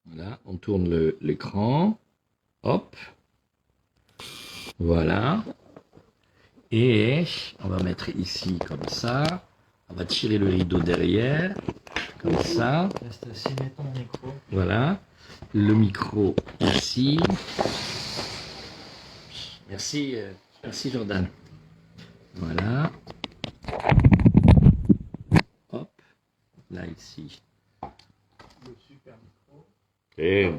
Voilà, on tourne l'écran. Hop. Voilà. Et on va mettre ici comme ça. On va tirer le rideau derrière. Comme ça. Reste assis, mets ton micro. Voilà. Le micro ici. Merci, merci Jordan. Voilà. Hop. Là, ici. Le super micro. Et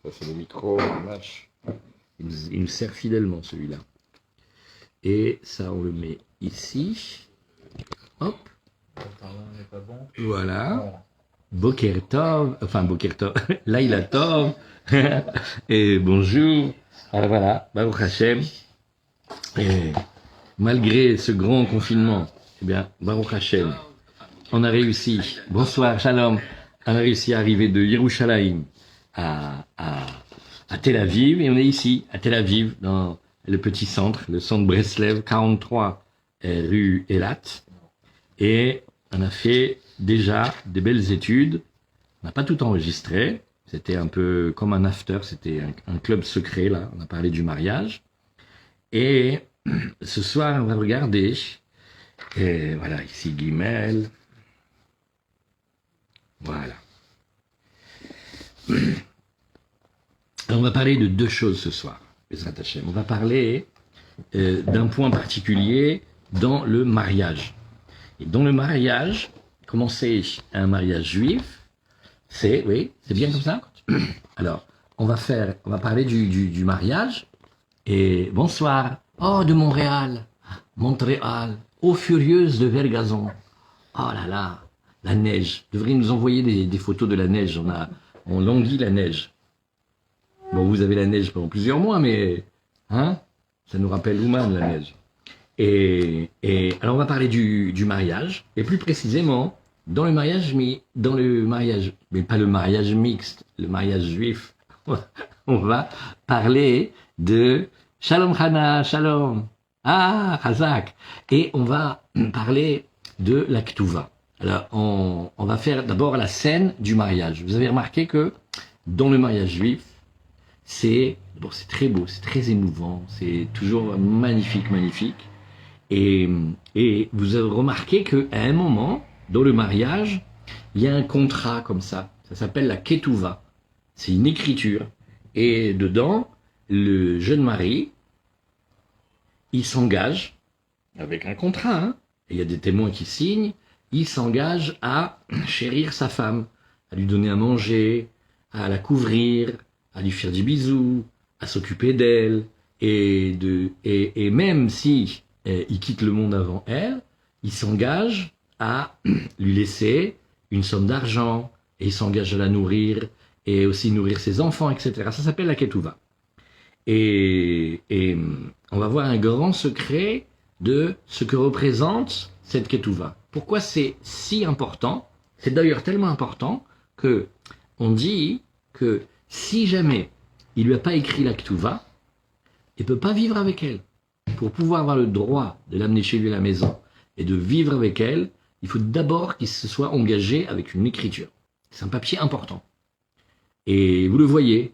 ça, c'est le micro. Match. Il nous sert fidèlement, celui-là. Et ça, on le met ici. Hop. Le parlant n'est pas bon. Voilà. Boker Tov. Enfin, Boker Tov. Laila Tov. Et bonjour. Alors voilà. Baruch Hashem. Et malgré ce grand confinement, eh bien, Baruch Hashem, on a réussi. Bonsoir, Shalom. On a réussi à arriver de Yerushalayim à Tel Aviv. Et on est ici, à Tel Aviv, dans le petit centre, le centre Breslev, 43 rue Elat. Et on a fait déjà des belles études. On n'a pas tout enregistré. C'était un peu comme un after, c'était un club secret, là. On a parlé du mariage. Et ce soir, on va regarder. Et voilà, ici, Guimel. Voilà. Alors, on va parler de deux choses ce soir. On va parler d'un point particulier dans le mariage. Et dans le mariage, comment c'est un mariage juif? C'est, oui, c'est bien comme ça? Alors, on va parler du mariage. Et bonsoir. Oh, de Montréal. Montréal. Eau furieuse de Vergazon. Oh là là. La neige. Vous devriez nous envoyer des photos de la neige. On languit la neige. Bon, vous avez la neige pendant plusieurs mois, mais, hein? Ça nous rappelle Ouman, la neige. Et alors on va parler du mariage, et plus précisément, dans le mariage, mais pas le mariage mixte, le mariage juif. On va parler de Shalom Hana, Shalom. Ah, Hazak. Et on va parler de la Ketouva. Alors, on va faire d'abord la scène du mariage. Vous avez remarqué que dans le mariage juif, c'est très beau, c'est très émouvant, c'est toujours magnifique, magnifique. Et vous avez remarqué qu'à un moment, dans le mariage, il y a un contrat comme ça. Ça s'appelle la Ketouva. C'est une écriture. Et dedans, le jeune mari, il s'engage avec un contrat. Hein. Et il y a des témoins qui signent. Il s'engage à chérir sa femme, à lui donner à manger, à la couvrir, à lui faire des bisous, à s'occuper d'elle. Et même si il quitte le monde avant elle, il s'engage à lui laisser une somme d'argent, et il s'engage à la nourrir, et aussi nourrir ses enfants, etc. Ça s'appelle la Ketouva. Et on va voir un grand secret de ce que représente cette Ketouva. Pourquoi c'est si important? C'est d'ailleurs tellement important que on dit que si jamais il lui a pas écrit la Ketouva, il peut pas vivre avec elle. Pour pouvoir avoir le droit de l'amener chez lui à la maison et de vivre avec elle, il faut d'abord qu'il se soit engagé avec une écriture. C'est un papier important. Et vous le voyez.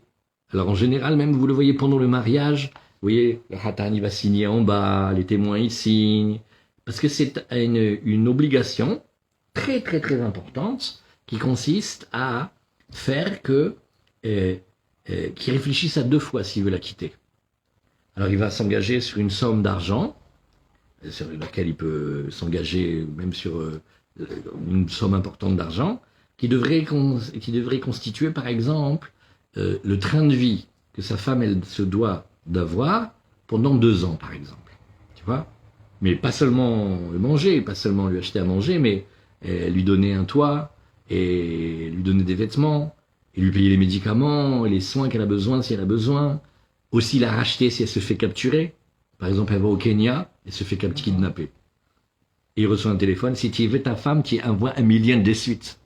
Alors en général, même vous le voyez pendant le mariage. Vous voyez, le Hatan il va signer en bas, les témoins ils signent. Parce que c'est une obligation très très très importante qui consiste à faire qu'il réfléchisse à deux fois s'il veut la quitter. Alors il va s'engager sur une somme d'argent, sur laquelle il peut s'engager même sur une somme importante d'argent, qui devrait constituer par exemple le train de vie que sa femme elle se doit d'avoir pendant 2 ans par exemple. Tu vois? Mais pas seulement le manger, pas seulement lui acheter à manger, mais lui donner un toit, et lui donner des vêtements, et lui payer les médicaments, et les soins qu'elle a besoin si elle a besoin. Aussi la racheter si elle se fait capturer. Par exemple, elle va au Kenya, elle se fait kidnapper. Et il reçoit un téléphone, si tu veux ta femme qui envoie 1 million de suite.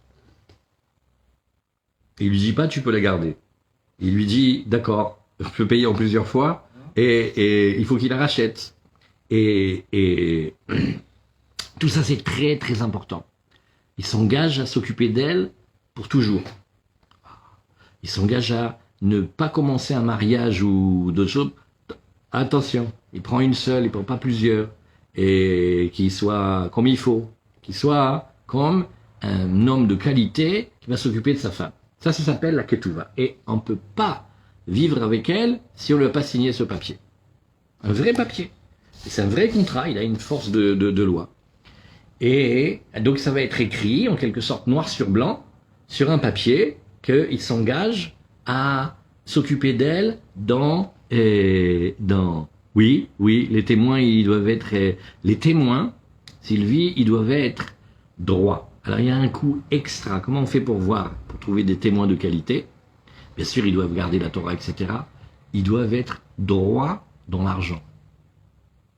Et il lui dit pas, tu peux la garder. Il lui dit, d'accord, je peux payer en plusieurs fois, et il faut qu'il la rachète. Et tout ça, c'est très très important. Il s'engage à s'occuper d'elle pour toujours. il s'engage à ne pas commencer un mariage ou d'autres choses, attention, il prend une seule, il prend pas plusieurs, et qu'il soit comme il faut, qu'il soit comme un homme de qualité qui va s'occuper de sa femme. Ça s'appelle la ketouva. Et on ne peut pas vivre avec elle si on ne lui a pas signé ce papier. Un vrai papier. Et c'est un vrai contrat, il a une force de loi. Et donc ça va être écrit, en quelque sorte, noir sur blanc, sur un papier, qu'il s'engage à s'occuper d'elle oui, les témoins, ils doivent être, les témoins, Sylvie, ils doivent être droits. Alors il y a un coût extra. Comment on fait pour trouver des témoins de qualité? Bien sûr, ils doivent garder la Torah, etc. Ils doivent être droits dans l'argent.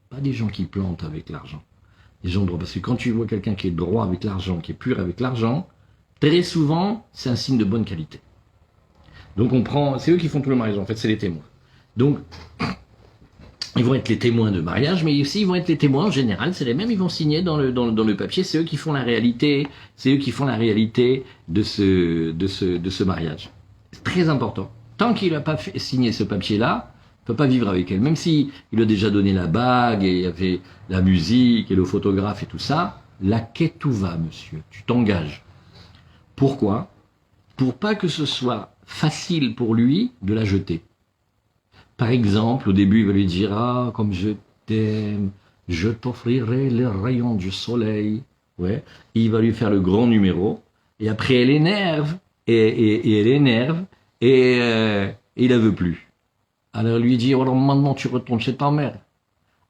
Pas des gens qui plantent avec l'argent. Des gens droits. Parce que quand tu vois quelqu'un qui est droit avec l'argent, qui est pur avec l'argent, très souvent, c'est un signe de bonne qualité. Donc c'est eux qui font tout le mariage, en fait, c'est les témoins. Donc, ils vont être les témoins de mariage, mais aussi ils vont être les témoins en général, c'est les mêmes, ils vont signer dans le papier, c'est eux qui font la réalité, de ce mariage. C'est très important. Tant qu'il n'a pas signé ce papier-là, il ne peut pas vivre avec elle. Même s'il a déjà donné la bague, et il y avait la musique, et le photographe et tout ça, la ketouva, monsieur, tu t'engages. Pourquoi? Pour pas que ce soit facile pour lui de la jeter. Par exemple, au début, il va lui dire « Ah, comme je t'aime, je t'offrirai les rayons du soleil. » Ouais. Il va lui faire le grand numéro. Et après, elle énerve. Et elle énerve. Et il la veut plus. Alors, il lui dit « Alors, maintenant, tu retournes chez ta mère. »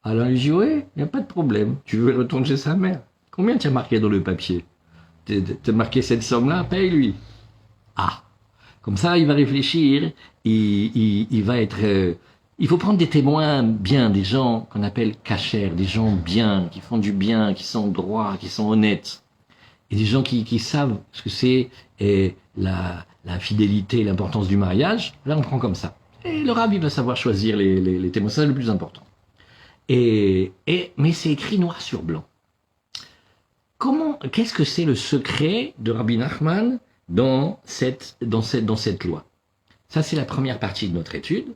Alors, il lui dit « Oui, il n'y a pas de problème. Tu veux retourner chez sa mère. Combien tu as marqué dans le papier? T'as marqué cette somme-là, paye-lui. » Ah, comme ça, il va réfléchir, il va être... il faut prendre des témoins bien, des gens qu'on appelle cachers, des gens bien, qui font du bien, qui sont droits, qui sont honnêtes. Et des gens qui savent ce que c'est la fidélité, l'importance du mariage. Là, on prend comme ça. Et le rabbi va savoir choisir les témoins, c'est le plus important. Mais c'est écrit noir sur blanc. Qu'est-ce que c'est le secret de Rabbi Nachman dans cette loi? Ça, c'est la première partie de notre étude.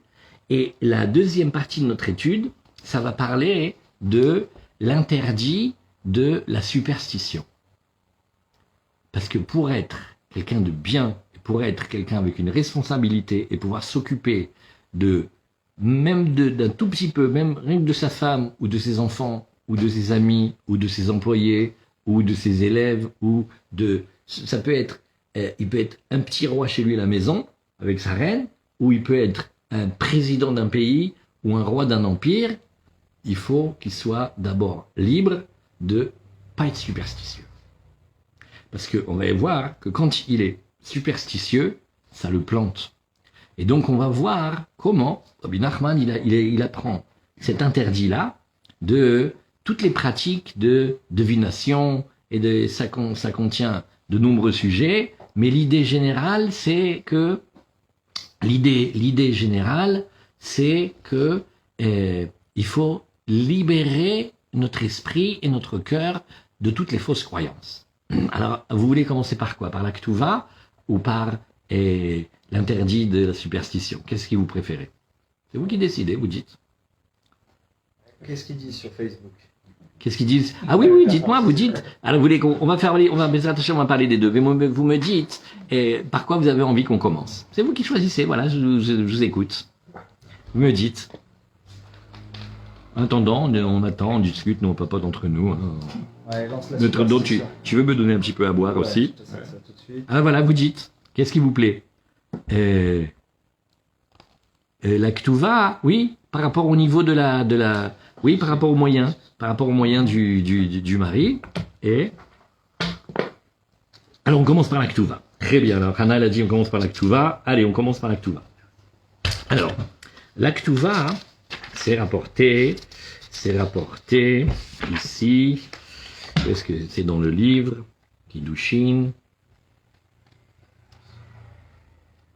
Et la deuxième partie de notre étude, ça va parler de l'interdit de la superstition. Parce que pour être quelqu'un de bien, pour être quelqu'un avec une responsabilité et pouvoir s'occuper d'un tout petit peu, même rien que de sa femme ou de ses enfants ou de ses amis ou de ses employés ou de ses élèves ça peut être il peut être un petit roi chez lui à la maison, avec sa reine, ou il peut être un président d'un pays ou un roi d'un empire. Il faut qu'il soit d'abord libre de pas être superstitieux. Parce qu'on va voir que quand il est superstitieux, ça le plante. Et donc on va voir comment Rabbi Nachman il apprend cet interdit-là de toutes les pratiques de divination, et ça contient de nombreux sujets. Mais l'idée générale, c'est que il faut libérer notre esprit et notre cœur de toutes les fausses croyances. Alors, vous voulez commencer par quoi? Par la ketouva ou par l'interdit de la superstition? Qu'est-ce que vous préférez? C'est vous qui décidez, vous dites. Qu'est-ce qu'ils disent sur Facebook? Qu'est-ce qu'ils disent? Ah oui, dites-moi, vous dites. Alors, vous voulez on va parler des deux. Mais vous me dites, par quoi vous avez envie qu'on commence? C'est vous qui choisissez, voilà, je vous écoute. Vous me dites. En attendant, on attend, on discute, nous on papote entre nous. Hein. Ouais, lance la Notre dos, tu veux me donner un petit peu à boire aussi? Je te sers ça tout de suite. Ah voilà, vous dites. Qu'est-ce qui vous plaît? La ketouva, oui, par rapport au niveau oui, par rapport aux moyens du mari. Alors on commence par la ketouva. Très bien. Alors Hannah elle a dit on commence par la ketouva. Allez, on commence par la ketouva. Alors la ketouva, c'est rapporté ici. Est-ce que c'est dans le livre Kiddushin?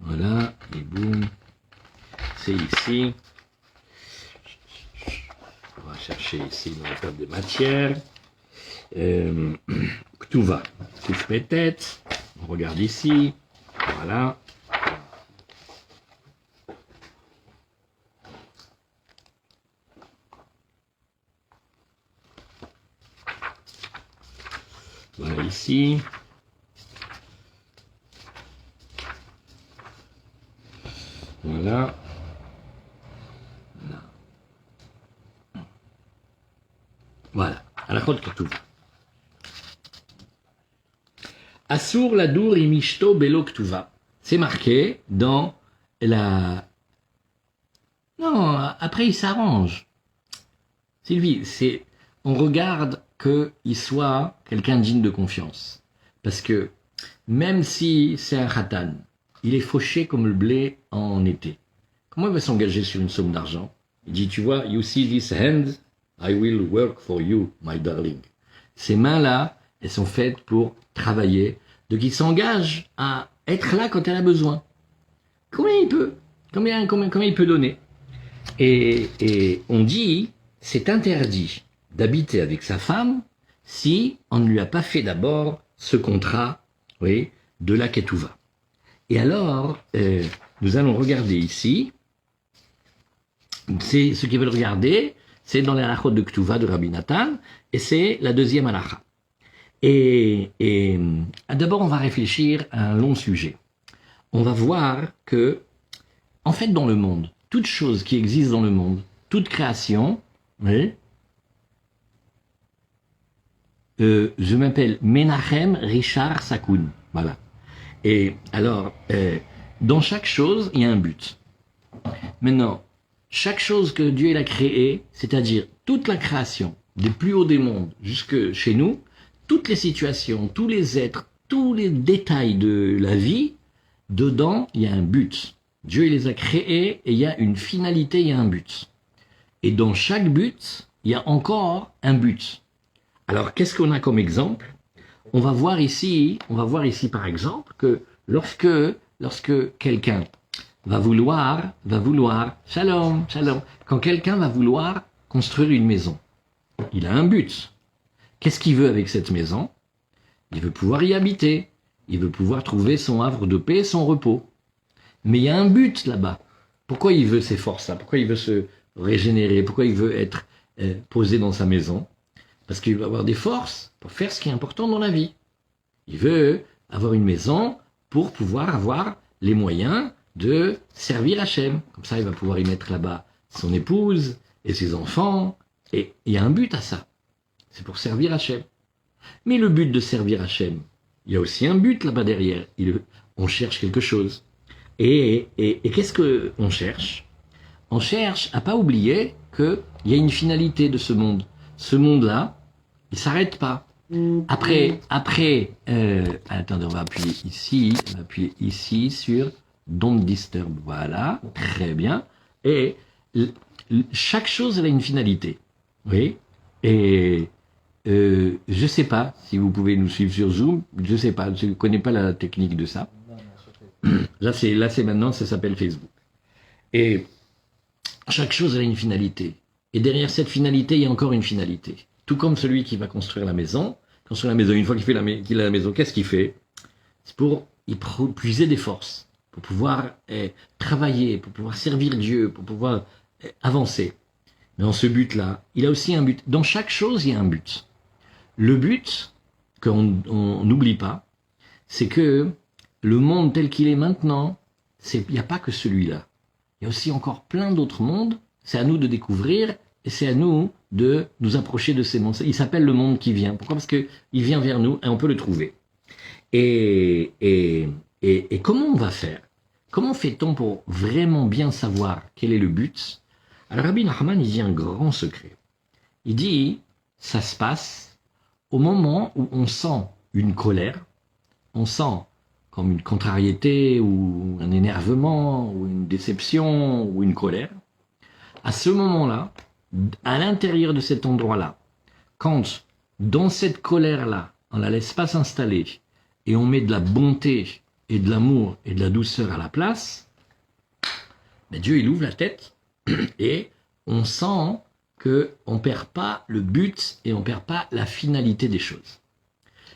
Voilà, et boum. C'est ici. On va chercher ici dans la table de matière. Ketouva. Touche mes têtes. On regarde ici. Voilà. ici. Voilà. Voilà. Halachot Ketouva. Asur ladur imishto belo Ketouva. C'est marqué dans la... Non, après il s'arrange. Sylvie, on regarde qu'il soit quelqu'un digne de confiance. Parce que même si c'est un khatan, il est fauché comme le blé en été. Comment il va s'engager sur une somme d'argent? Il dit, tu vois, you see these hands, I will work for you, my darling. Ces mains-là, elles sont faites pour travailler. Donc il s'engage à être là quand elle a besoin. Combien il peut? Combien il peut donner? Et on dit, c'est interdit d'habiter avec sa femme si on ne lui a pas fait d'abord ce contrat, oui, de la ketouva. Et alors, nous allons regarder ici, c'est ce qu'ils veulent regarder, c'est dans les halachot de ketouva de Rabbi Nathan, et c'est la deuxième halacha. Et d'abord, on va réfléchir à un long sujet. On va voir que, en fait, dans le monde, toute chose qui existe dans le monde, toute création, oui, je m'appelle Menachem Richard Sakoun, voilà. Et alors, dans chaque chose, il y a un but. Maintenant, chaque chose que Dieu il a créée, c'est-à-dire toute la création, des plus hauts des mondes jusque chez nous, toutes les situations, tous les êtres, tous les détails de la vie, dedans, il y a un but. Dieu il les a créés et il y a une finalité, il y a un but. Et dans chaque but, il y a encore un but. Alors, qu'est-ce qu'on a comme exemple? On va voir ici par exemple que lorsque quelqu'un va vouloir, shalom, quand quelqu'un va vouloir construire une maison, il a un but. Qu'est-ce qu'il veut avec cette maison? Il veut pouvoir y habiter, il veut pouvoir trouver son havre de paix, son repos. Mais il y a un but là-bas. Pourquoi il veut ces forces-là? Pourquoi il veut se régénérer? Pourquoi il veut être posé dans sa maison? Parce qu'il veut avoir des forces pour faire ce qui est important dans la vie. Il veut avoir une maison pour pouvoir avoir les moyens de servir Hachem. Comme ça, il va pouvoir y mettre là-bas son épouse et ses enfants. Et il y a un but à ça. C'est pour servir Hachem. Mais le but de servir Hachem, il y a aussi un but là-bas derrière. On cherche quelque chose. Et qu'est-ce qu'on cherche? On cherche à pas oublier qu'il y a une finalité de ce monde. Ce monde-là, il s'arrête pas. Après, attendez, on va appuyer ici sur Don't Disturb. Voilà, très bien. Et chaque chose, elle a une finalité. Oui. Et je sais pas si vous pouvez nous suivre sur Zoom. Je sais pas, je ne connais pas la technique de ça. Là, c'est maintenant, ça s'appelle Facebook. Et chaque chose, elle a une finalité. Et derrière cette finalité, il y a encore une finalité. Tout comme celui qui va construire la maison. Une fois qu'il a la maison, qu'est-ce qu'il fait? C'est pour y puiser des forces, pour pouvoir travailler, pour pouvoir servir Dieu, pour pouvoir avancer. Mais dans ce but-là, il a aussi un but. Dans chaque chose, il y a un but. Le but, qu'on n'oublie pas, c'est que le monde tel qu'il est maintenant, il n'y a pas que celui-là. Il y a aussi encore plein d'autres mondes. C'est à nous de découvrir et c'est à nous de nous approcher de ces mondes. Il s'appelle le monde qui vient. Pourquoi? Parce qu'il vient vers nous et on peut le trouver. Et comment on va faire? Comment fait-on pour vraiment bien savoir quel est le but? Alors Rabbi Nachman, il dit un grand secret. Il dit, ça se passe au moment où on sent une colère, on sent comme une contrariété ou un énervement ou une déception ou une colère. À ce moment-là, à l'intérieur de cet endroit-là, quand dans cette colère-là, on la laisse pas s'installer et on met de la bonté et de l'amour et de la douceur à la place, ben Dieu il ouvre la tête et on sent que on perd pas le but et on perd pas la finalité des choses.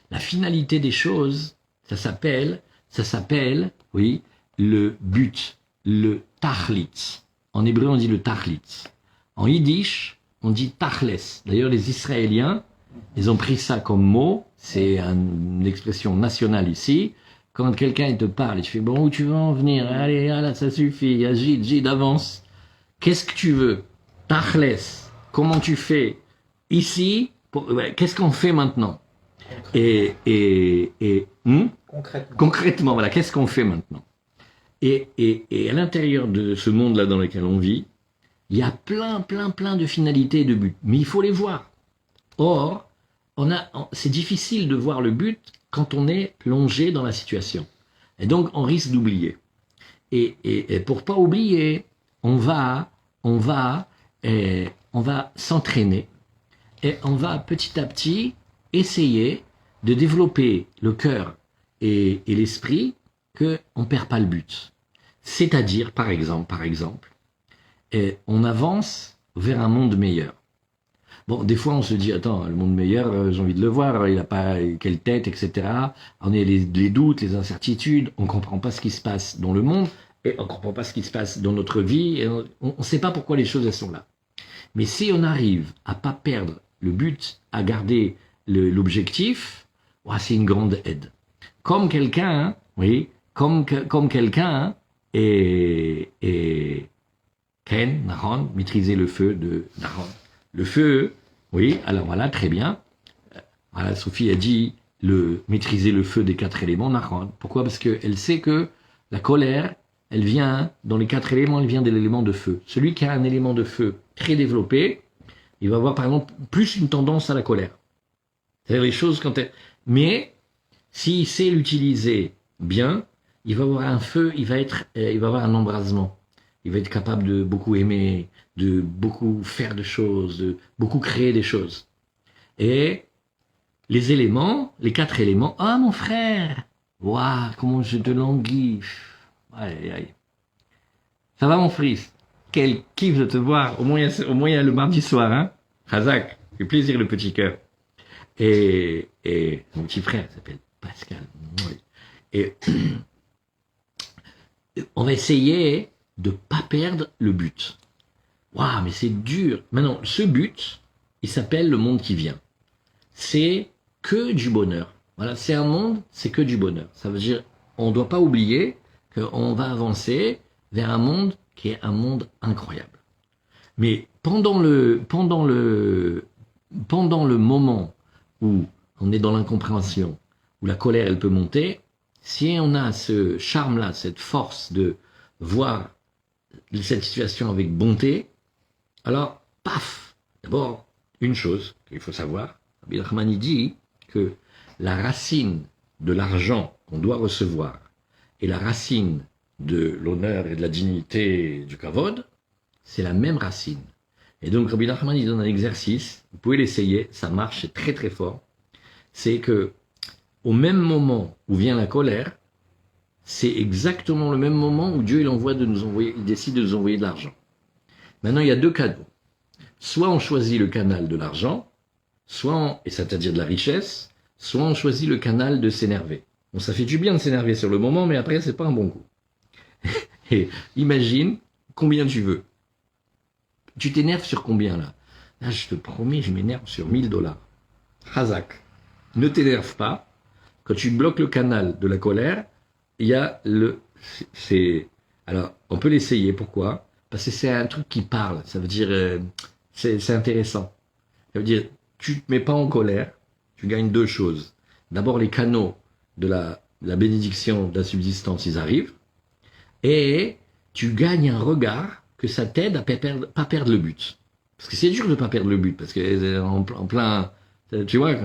La finalité des choses, ça s'appelle, oui, le but, le tachlit. En hébreu, on dit le tachlit. En yiddish, on dit tachles. D'ailleurs, les Israéliens, Ils ont pris ça comme mot, c'est une expression nationale ici. Quand quelqu'un te parle et tu fais bon, où tu veux en venir? Allez, là, ça suffit, agite, avance. Qu'est-ce que tu veux? Tachles, comment tu fais? Ici, qu'est-ce qu'on fait maintenant? Et concrètement, voilà, qu'est-ce qu'on fait maintenant? Et à l'intérieur de ce monde-là dans lequel on vit, il y a plein de finalités et de buts. Mais il faut les voir. Or, c'est difficile de voir le but quand on est plongé dans la situation. Et donc, on risque d'oublier. Et pour pas oublier, on va s'entraîner et on va petit à petit essayer de développer le cœur et l'esprit qu'on perd pas le but. C'est-à-dire, par exemple, on avance vers un monde meilleur. Bon, des fois, on se dit, attends, le monde meilleur, j'ai envie de le voir, il n'a pas quelle tête, etc. On a les doutes, les incertitudes, on comprend pas ce qui se passe dans le monde, et on comprend pas ce qui se passe dans notre vie, et on ne sait pas pourquoi les choses, elles sont là. Mais si on arrive à pas perdre le but, à garder l'objectif, c'est une grande aide. Comme quelqu'un, comme quelqu'un et Ken, Nahon, maîtriser le feu de Nahon. Le feu, oui, alors voilà, très bien. Voilà, Sophie a dit maîtriser le feu des 4 éléments, Nahon. Pourquoi? Parce qu'elle sait que la colère, elle vient, dans les 4 éléments, elle vient de l'élément de feu. Celui qui a un élément de feu très développé, il va avoir par exemple plus une tendance à la colère. C'est-à-dire les choses Mais, s'il sait l'utiliser bien, il va avoir un feu, il va avoir un embrasement. Il va être capable de beaucoup aimer, de beaucoup faire de choses, de beaucoup créer des choses. Et les éléments, les 4 éléments, mon frère, waouh, comment je te languis. Aïe. Ça va mon fils? Quel kiff de te voir. Au moins il y a le mardi soir, hein. Razak, fait plaisir le petit cœur. Et mon petit frère s'appelle Pascal. Et on va essayer de pas perdre le but. Waouh, mais c'est dur. Maintenant, ce but, il s'appelle le monde qui vient. C'est que du bonheur. Voilà, c'est un monde, c'est que du bonheur. Ça veut dire, on ne doit pas oublier qu'on va avancer vers un monde qui est un monde incroyable. Mais pendant le moment où on est dans l'incompréhension, où la colère elle peut monter, si on a ce charme-là, cette force de voir cette situation avec bonté, alors, paf! D'abord, une chose qu'il faut savoir, Rabbi Nachman dit que la racine de l'argent qu'on doit recevoir et la racine de l'honneur et de la dignité du kavod, c'est la même racine. Et donc Rabbi Nachman il donne un exercice, vous pouvez l'essayer, ça marche, c'est très très fort. C'est que au même moment où vient la colère, c'est exactement le même moment où Dieu il décide de nous envoyer de l'argent. Maintenant il y a 2 canaux. Soit on choisit le canal de l'argent, et c'est-à-dire de la richesse, soit on choisit le canal de s'énerver. Bon, ça fait du bien de s'énerver sur le moment, mais après c'est pas un bon coup. Et imagine combien tu veux. Tu t'énerves sur combien là? Là, je te promets, je m'énerve sur $1000. Hazak. Ne t'énerve pas. Quand tu bloques le canal de la colère, il y a alors, on peut l'essayer. Pourquoi? Parce que c'est un truc qui parle. Ça veut dire, c'est intéressant. Ça veut dire, tu te mets pas en colère. Tu gagnes 2 choses. D'abord, les canaux de la bénédiction de la subsistance, ils arrivent. Et tu gagnes un regard que ça t'aide à pas perdre le but. Parce que c'est dur de pas perdre le but, parce que en plein, tu vois,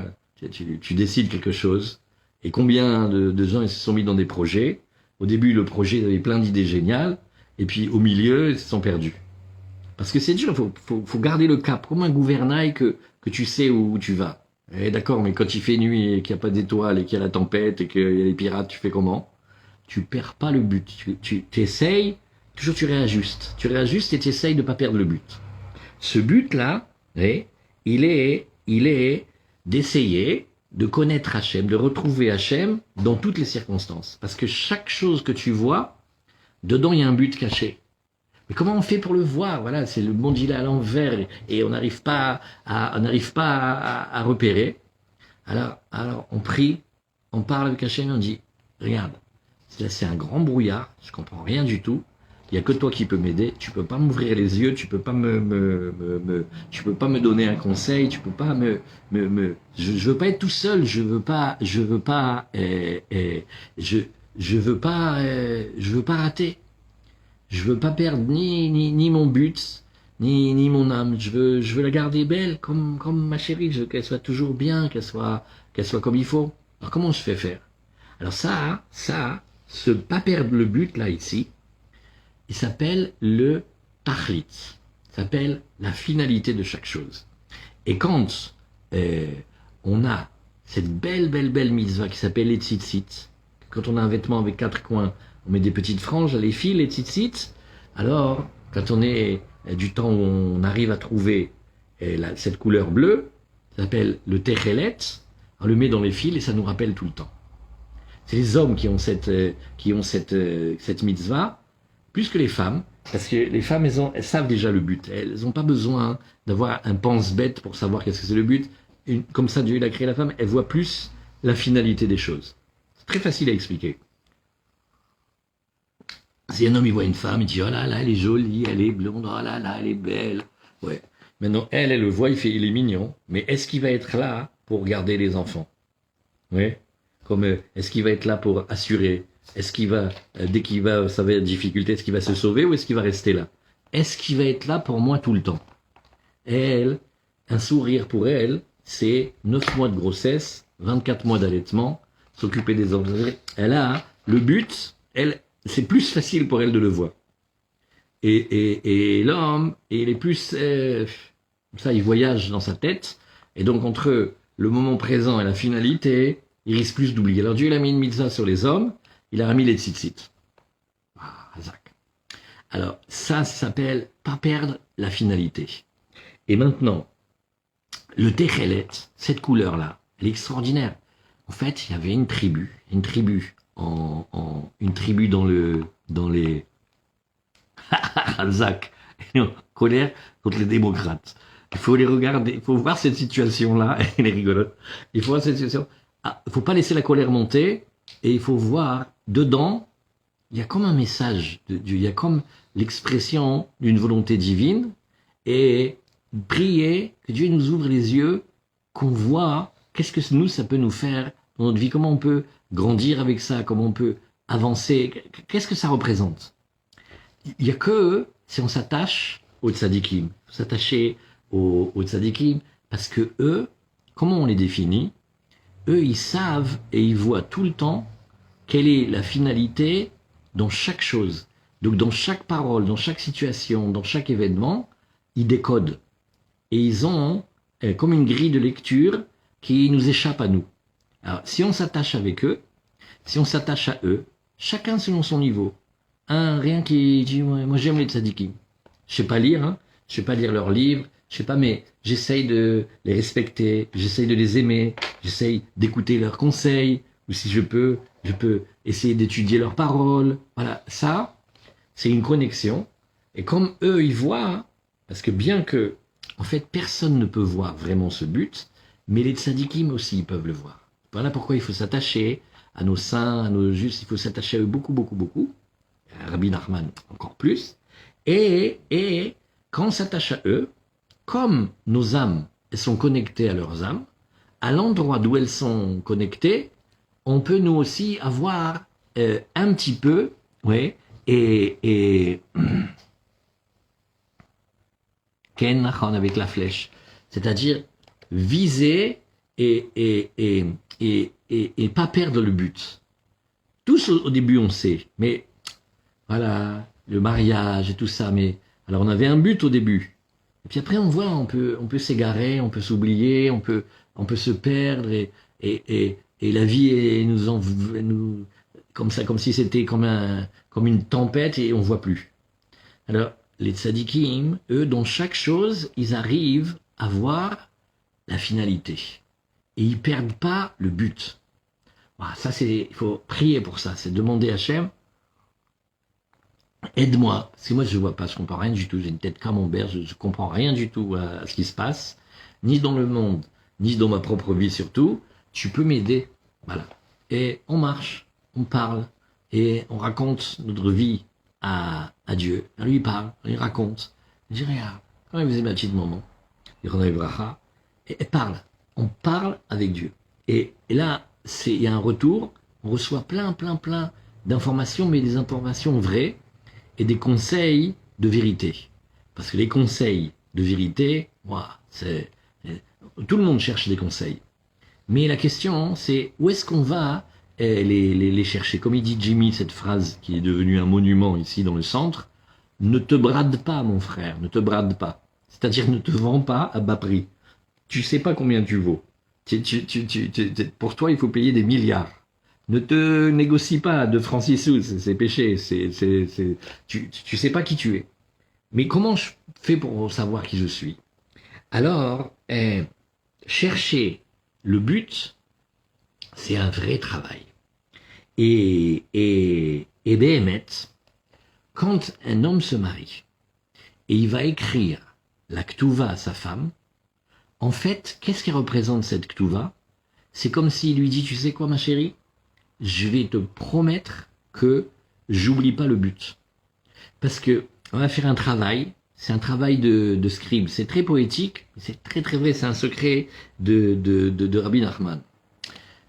tu décides quelque chose, et combien de gens ils se sont mis dans des projets. Au début, le projet avait plein d'idées géniales, et puis au milieu, ils se sont perdus. Parce que c'est dur, faut garder le cap, comme un gouvernail que tu sais où tu vas. D'accord, mais quand il fait nuit et qu'il n'y a pas d'étoiles et qu'il y a la tempête et qu'il y a les pirates, tu fais comment? Tu perds pas le but. Tu essayes, toujours tu réajustes. Tu réajustes et tu essayes de pas perdre le but. Ce but-là, il est d'essayer de connaître Hachem, de retrouver Hachem dans toutes les circonstances. Parce que chaque chose que tu vois, dedans il y a un but caché. Mais comment on fait pour le voir? Voilà, c'est le monde il est à l'envers et on n'arrive pas à repérer. Alors on prie, on parle avec Hachem et on dit, regarde, là c'est un grand brouillard, je comprends rien du tout. Il y a que toi qui peux m'aider. Tu peux pas m'ouvrir les yeux, tu peux pas tu peux pas me donner un conseil, tu peux pas je veux pas être tout seul, je veux pas, je veux pas je veux pas rater. Je veux pas perdre ni mon but, ni mon âme. Je veux la garder belle, comme ma chérie. Je veux qu'elle soit toujours bien, qu'elle soit comme il faut. Alors comment je fais faire? Alors ce pas perdre le but là ici, il s'appelle le tachlit. Ça s'appelle la finalité de chaque chose. Et quand on a cette belle mitzvah qui s'appelle les tzitzit, quand on a un vêtement avec 4 coins, on met des petites franges, les fils, les tzitzit. Alors, quand on est du temps où on arrive à trouver cette couleur bleue, ça s'appelle le techelet, on le met dans les fils et ça nous rappelle tout le temps. C'est les hommes qui ont cette mitzvah, plus que les femmes, parce que les femmes, elles savent déjà le but. Elles n'ont pas besoin d'avoir un pense-bête pour savoir qu'est-ce que c'est le but. Comme ça, Dieu il a créé la femme, elle voit plus la finalité des choses. C'est très facile à expliquer. Si un homme il voit une femme, il dit oh là là, elle est jolie, elle est blonde, oh là là, elle est belle. Ouais. Maintenant, elle le voit, il est mignon, mais est-ce qu'il va être là pour garder les enfants? Ouais. Comme est-ce qu'il va être là pour assurer? Est-ce qu'il va, dès qu'il va, ça va être difficulté, est-ce qu'il va se sauver ou est-ce qu'il va rester là? Est-ce qu'il va être là pour moi tout le temps? Elle, un sourire pour elle, c'est 9 mois de grossesse, 24 mois d'allaitement, s'occuper des enfants. Elle a le but, c'est plus facile pour elle de le voir. Et l'homme, il est plus, ça, il voyage dans sa tête, et donc entre le moment présent et la finalité, il risque plus d'oublier. Alors Dieu il a mis une mitzvah sur les hommes, il a mis les tzitzit. Ah, Hazak. Alors ça s'appelle pas perdre la finalité. Et maintenant, le techelet, cette couleur-là, elle est extraordinaire. En fait, il y avait une tribu dans les Hazak, colère contre les démocrates. Il faut les regarder, il faut voir cette situation-là, elle est rigolote. Il faut voir cette situation. Il faut pas laisser la colère monter, et il faut voir dedans, il y a comme un message de Dieu, il y a comme l'expression d'une volonté divine, et prier que Dieu nous ouvre les yeux, qu'on voit qu'est-ce que nous ça peut nous faire dans notre vie, comment on peut grandir avec ça, comment on peut avancer, qu'est-ce que ça représente. Il y a que si on s'attache aux tzadikim, s'attacher aux tzadikim, parce que eux, comment on les définit? Eux, ils savent et ils voient tout le temps quelle est la finalité dans chaque chose. Donc dans chaque parole, dans chaque situation, dans chaque événement, ils décodent. Et ils ont comme une grille de lecture qui nous échappe à nous. Alors si on s'attache avec eux, si on s'attache à eux, chacun selon son niveau. Rien qui dit moi j'aime les tzadikim. Je sais pas lire, je sais pas lire leurs livres, je sais pas, mais j'essaye de les respecter, j'essaye de les aimer, j'essaye d'écouter leurs conseils, ou si je peux essayer d'étudier leurs paroles. Voilà, ça, c'est une connexion. Et comme eux, ils voient, parce que bien que, en fait, personne ne peut voir vraiment ce but, mais les tzadikim aussi, ils peuvent le voir. Voilà pourquoi il faut s'attacher à nos saints, à nos justes, il faut s'attacher à eux beaucoup. À Rabbi Nachman encore plus. Et quand on s'attache à eux, comme nos âmes, elles sont connectées à leurs âmes, à l'endroit d'où elles sont connectées, on peut nous aussi avoir un petit peu, ouais, et Ken Nachon avec la flèche, c'est-à-dire viser et pas perdre le but. Tous au début on sait, mais voilà, le mariage et tout ça, mais alors on avait un but au début. Et puis après, on voit, on peut s'égarer, on peut s'oublier, on peut se perdre et la vie nous comme ça, comme si c'était comme une tempête et on voit plus. Alors, les tzadikim, eux, dans chaque chose, ils arrivent à voir la finalité. Et ils perdent pas le but. Voilà, ça il faut prier pour ça, c'est demander à Hachem. Aide-moi, parce que moi je vois pas, je comprends rien du tout, j'ai une tête camembert, je comprends rien du tout à ce qui se passe, ni dans le monde, ni dans ma propre vie surtout. Tu peux m'aider, voilà. Et on marche, on parle, et on raconte notre vie à Dieu. On lui parle, on lui raconte. Je dis regarde, quand il faisait ma petite maman, et parle, on parle avec Dieu. Et là, il y a un retour, on reçoit plein d'informations, mais des informations vraies, et des conseils de vérité. Parce que les conseils de vérité, moi, tout le monde cherche des conseils. Mais la question, c'est où est-ce qu'on va les chercher? Comme il dit Jimmy, cette phrase qui est devenue un monument ici dans le centre, ne te brade pas, mon frère, ne te brade pas. C'est-à-dire ne te vends pas à bas prix. Tu sais pas combien tu vaux. Pour toi, il faut payer des milliards. Ne te négocie pas de francs 6 sous, c'est péché. Tu sais pas qui tu es. Mais comment je fais pour savoir qui je suis? Alors, chercher le but, c'est un vrai travail. Et Béhémet, quand un homme se marie, et il va écrire la Ketouva à sa femme, en fait, qu'est-ce qui représente cette Ketouva? C'est comme s'il lui dit, tu sais quoi ma chérie? Je vais te promettre que j'oublie pas le but. Parce que on va faire un travail, c'est un travail de scribe, c'est très poétique, c'est très vrai, c'est un secret de Rabbi Nachman.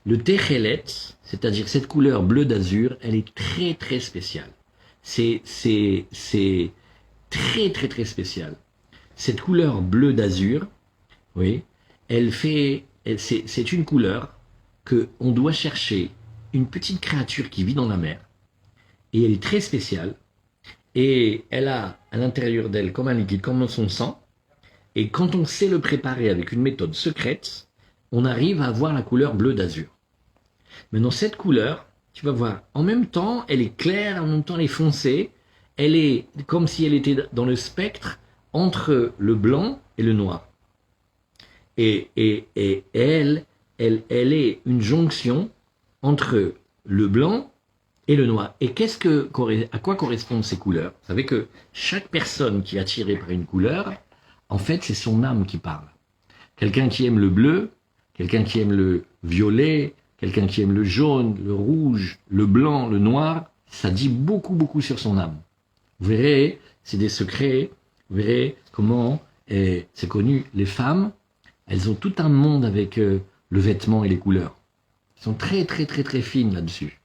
Le Techelet, c'est-à-dire cette couleur bleu d'azur, elle est très spéciale. C'est très spécial. Cette couleur bleu d'azur, oui, c'est une couleur que on doit chercher une petite créature qui vit dans la mer, et elle est très spéciale, et elle a à l'intérieur d'elle comme un liquide, comme son sang, et quand on sait le préparer avec une méthode secrète, on arrive à avoir la couleur bleu d'azur. Maintenant cette couleur, tu vas voir, en même temps elle est claire, en même temps elle est foncée, elle est comme si elle était dans le spectre entre le blanc et le noir. Et elle est une jonction entre le blanc et le noir. Et à quoi correspondent ces couleurs? Vous savez que chaque personne qui est attirée par une couleur, en fait, c'est son âme qui parle. Quelqu'un qui aime le bleu, quelqu'un qui aime le violet, quelqu'un qui aime le jaune, le rouge, le blanc, le noir, ça dit beaucoup sur son âme. Vous verrez, c'est des secrets, vous verrez comment, c'est connu, les femmes, elles ont tout un monde avec le vêtement et les couleurs. Elles sont très fines là-dessus.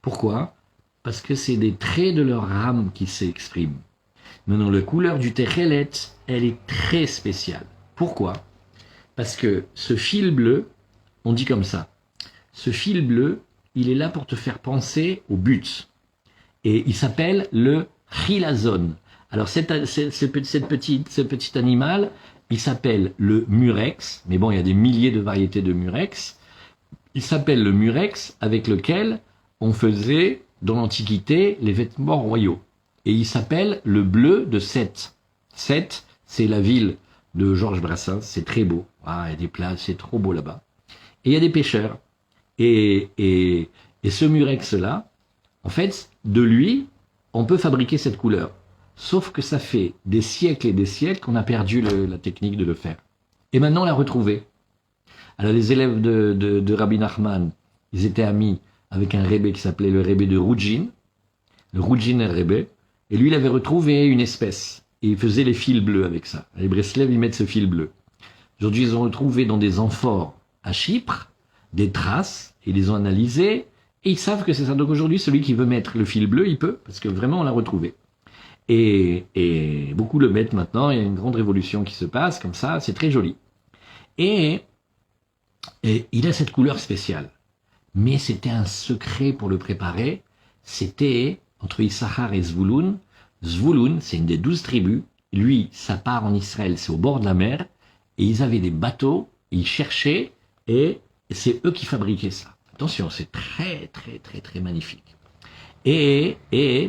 Pourquoi? Parce que c'est des traits de leur âme qui s'expriment. Maintenant, la couleur du Techelet, elle est très spéciale. Pourquoi? Parce que ce fil bleu, on dit comme ça, ce fil bleu, il est là pour te faire penser au but. Et il s'appelle le chilazon. Alors ce petit animal, il s'appelle le murex, mais bon, il y a des milliers de variétés de murex. Il s'appelle le murex avec lequel on faisait, dans l'Antiquité, les vêtements royaux. Et il s'appelle le bleu de Sète. Sète, c'est la ville de Georges Brassens, c'est très beau. Ah, il y a des plages, c'est trop beau là-bas. Et il y a des pêcheurs. Et ce murex-là, en fait, de lui, on peut fabriquer cette couleur. Sauf que ça fait des siècles et des siècles qu'on a perdu la technique de le faire. Et maintenant, on l'a retrouvé. Alors, les élèves de Rabbi Nachman, ils étaient amis avec un rébé qui s'appelait le rébé de Roudjin, le Roudjin rébé, et lui, il avait retrouvé une espèce. Et il faisait les fils bleus avec ça. Les Breslev, ils mettent ce fil bleu. Aujourd'hui, ils ont retrouvé dans des amphores à Chypre des traces, et ils les ont analysées, et ils savent que c'est ça. Donc aujourd'hui, celui qui veut mettre le fil bleu, il peut, parce que vraiment, on l'a retrouvé. Et beaucoup le mettent maintenant, il y a une grande révolution qui se passe, comme ça, c'est très joli. Et il a cette couleur spéciale. Mais c'était un secret pour le préparer, c'était entre Issachar et Zvouloun. Zvouloun, c'est une des 12 tribus, lui, ça part en Israël, c'est au bord de la mer, et ils avaient des bateaux, ils cherchaient, et c'est eux qui fabriquaient ça. Attention, c'est très magnifique.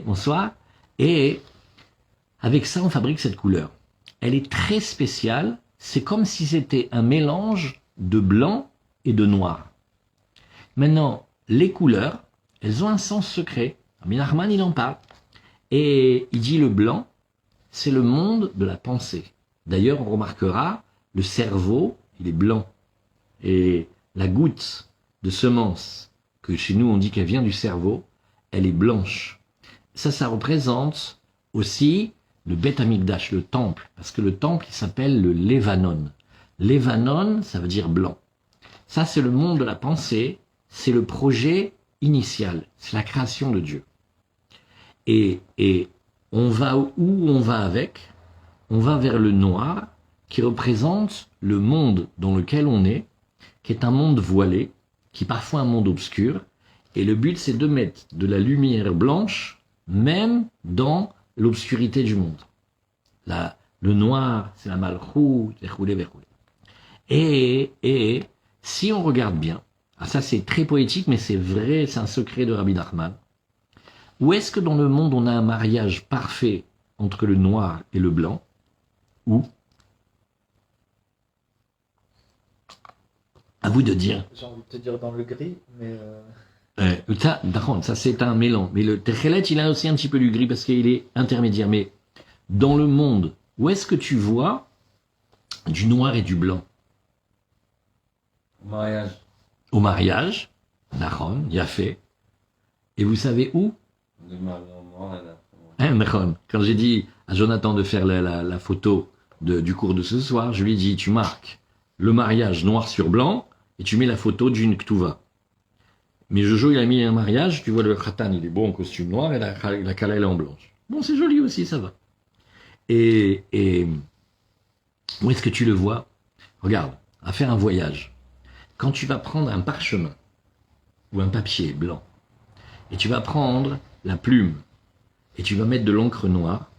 Bonsoir, et avec ça, on fabrique cette couleur. Elle est très spéciale, c'est comme si c'était un mélange de blanc et de noir. Maintenant, les couleurs, elles ont un sens secret. Rabbi Nachman, il en parle. Et il dit le blanc, c'est le monde de la pensée. D'ailleurs, on remarquera, le cerveau, il est blanc. Et la goutte de semence, que chez nous on dit qu'elle vient du cerveau, elle est blanche. Ça représente aussi le Beth Amikdash, le temple, parce que le temple, il s'appelle le Lévanon. Lévanon, ça veut dire blanc. Ça, c'est le monde de la pensée, c'est le projet initial, c'est la création de Dieu. Et on va où on va avec? On va vers le noir, qui représente le monde dans lequel on est, qui est un monde voilé, qui est parfois un monde obscur, et le but c'est de mettre de la lumière blanche, même dans l'obscurité du monde. Le noir, c'est la malchoute, et si on regarde bien, ça c'est très poétique, mais c'est vrai, c'est un secret de Rabbi Nachman, où est-ce que dans le monde on a un mariage parfait entre le noir et le blanc? Où? À vous de dire. J'ai envie de te dire dans le gris, mais... Ça c'est un mélange. Mais le Techelet, il a aussi un petit peu du gris parce qu'il est intermédiaire. Mais dans le monde, où est-ce que tu vois du noir et du blanc? Au mariage. Au mariage, Nachon, Yafé. Et vous savez où? De mariage noir et Nachon. Quand j'ai dit à Jonathan de faire la photo du cours de ce soir, je lui ai dit, tu marques le mariage noir sur blanc et tu mets la photo d'une Ktuva. Mais Jojo, il a mis un mariage, tu vois le Khatan, il est beau en costume noir et la Kala, elle est en blanche. Bon, c'est joli aussi, ça va. Et où est-ce que tu le vois? Regarde, à faire un voyage. Quand tu vas prendre un parchemin ou un papier blanc et tu vas prendre la plume et tu vas mettre de l'encre noire,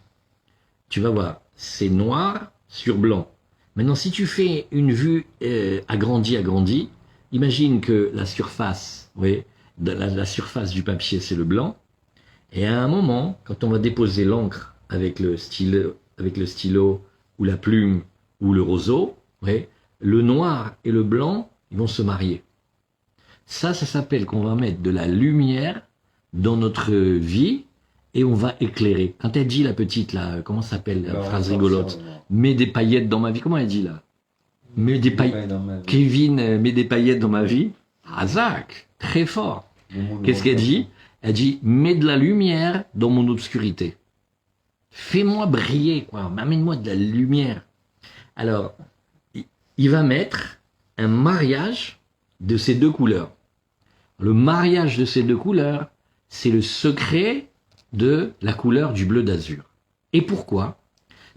tu vas voir, c'est noir sur blanc. Maintenant, si tu fais une vue agrandie, imagine que la surface, oui, la surface du papier, c'est le blanc. Et à un moment, quand on va déposer l'encre avec le stylo ou la plume ou le roseau, oui, le noir et le blanc, ils vont se marier. Ça s'appelle qu'on va mettre de la lumière dans notre vie et on va éclairer. Quand elle dit la petite, là, comment ça s'appelle, la phrase rigolote? Mets des paillettes dans ma vie. Comment elle dit là? Mets des paillettes. Kevin, mets des paillettes dans ma vie. Razak, très fort. Qu'est-ce qu'elle dit? Elle dit, mets de la lumière dans mon obscurité. Fais-moi briller, quoi. Amène-moi de la lumière. Alors, il va mettre un mariage de ces deux couleurs. Le mariage de ces deux couleurs, c'est le secret de la couleur du bleu d'azur. Et pourquoi?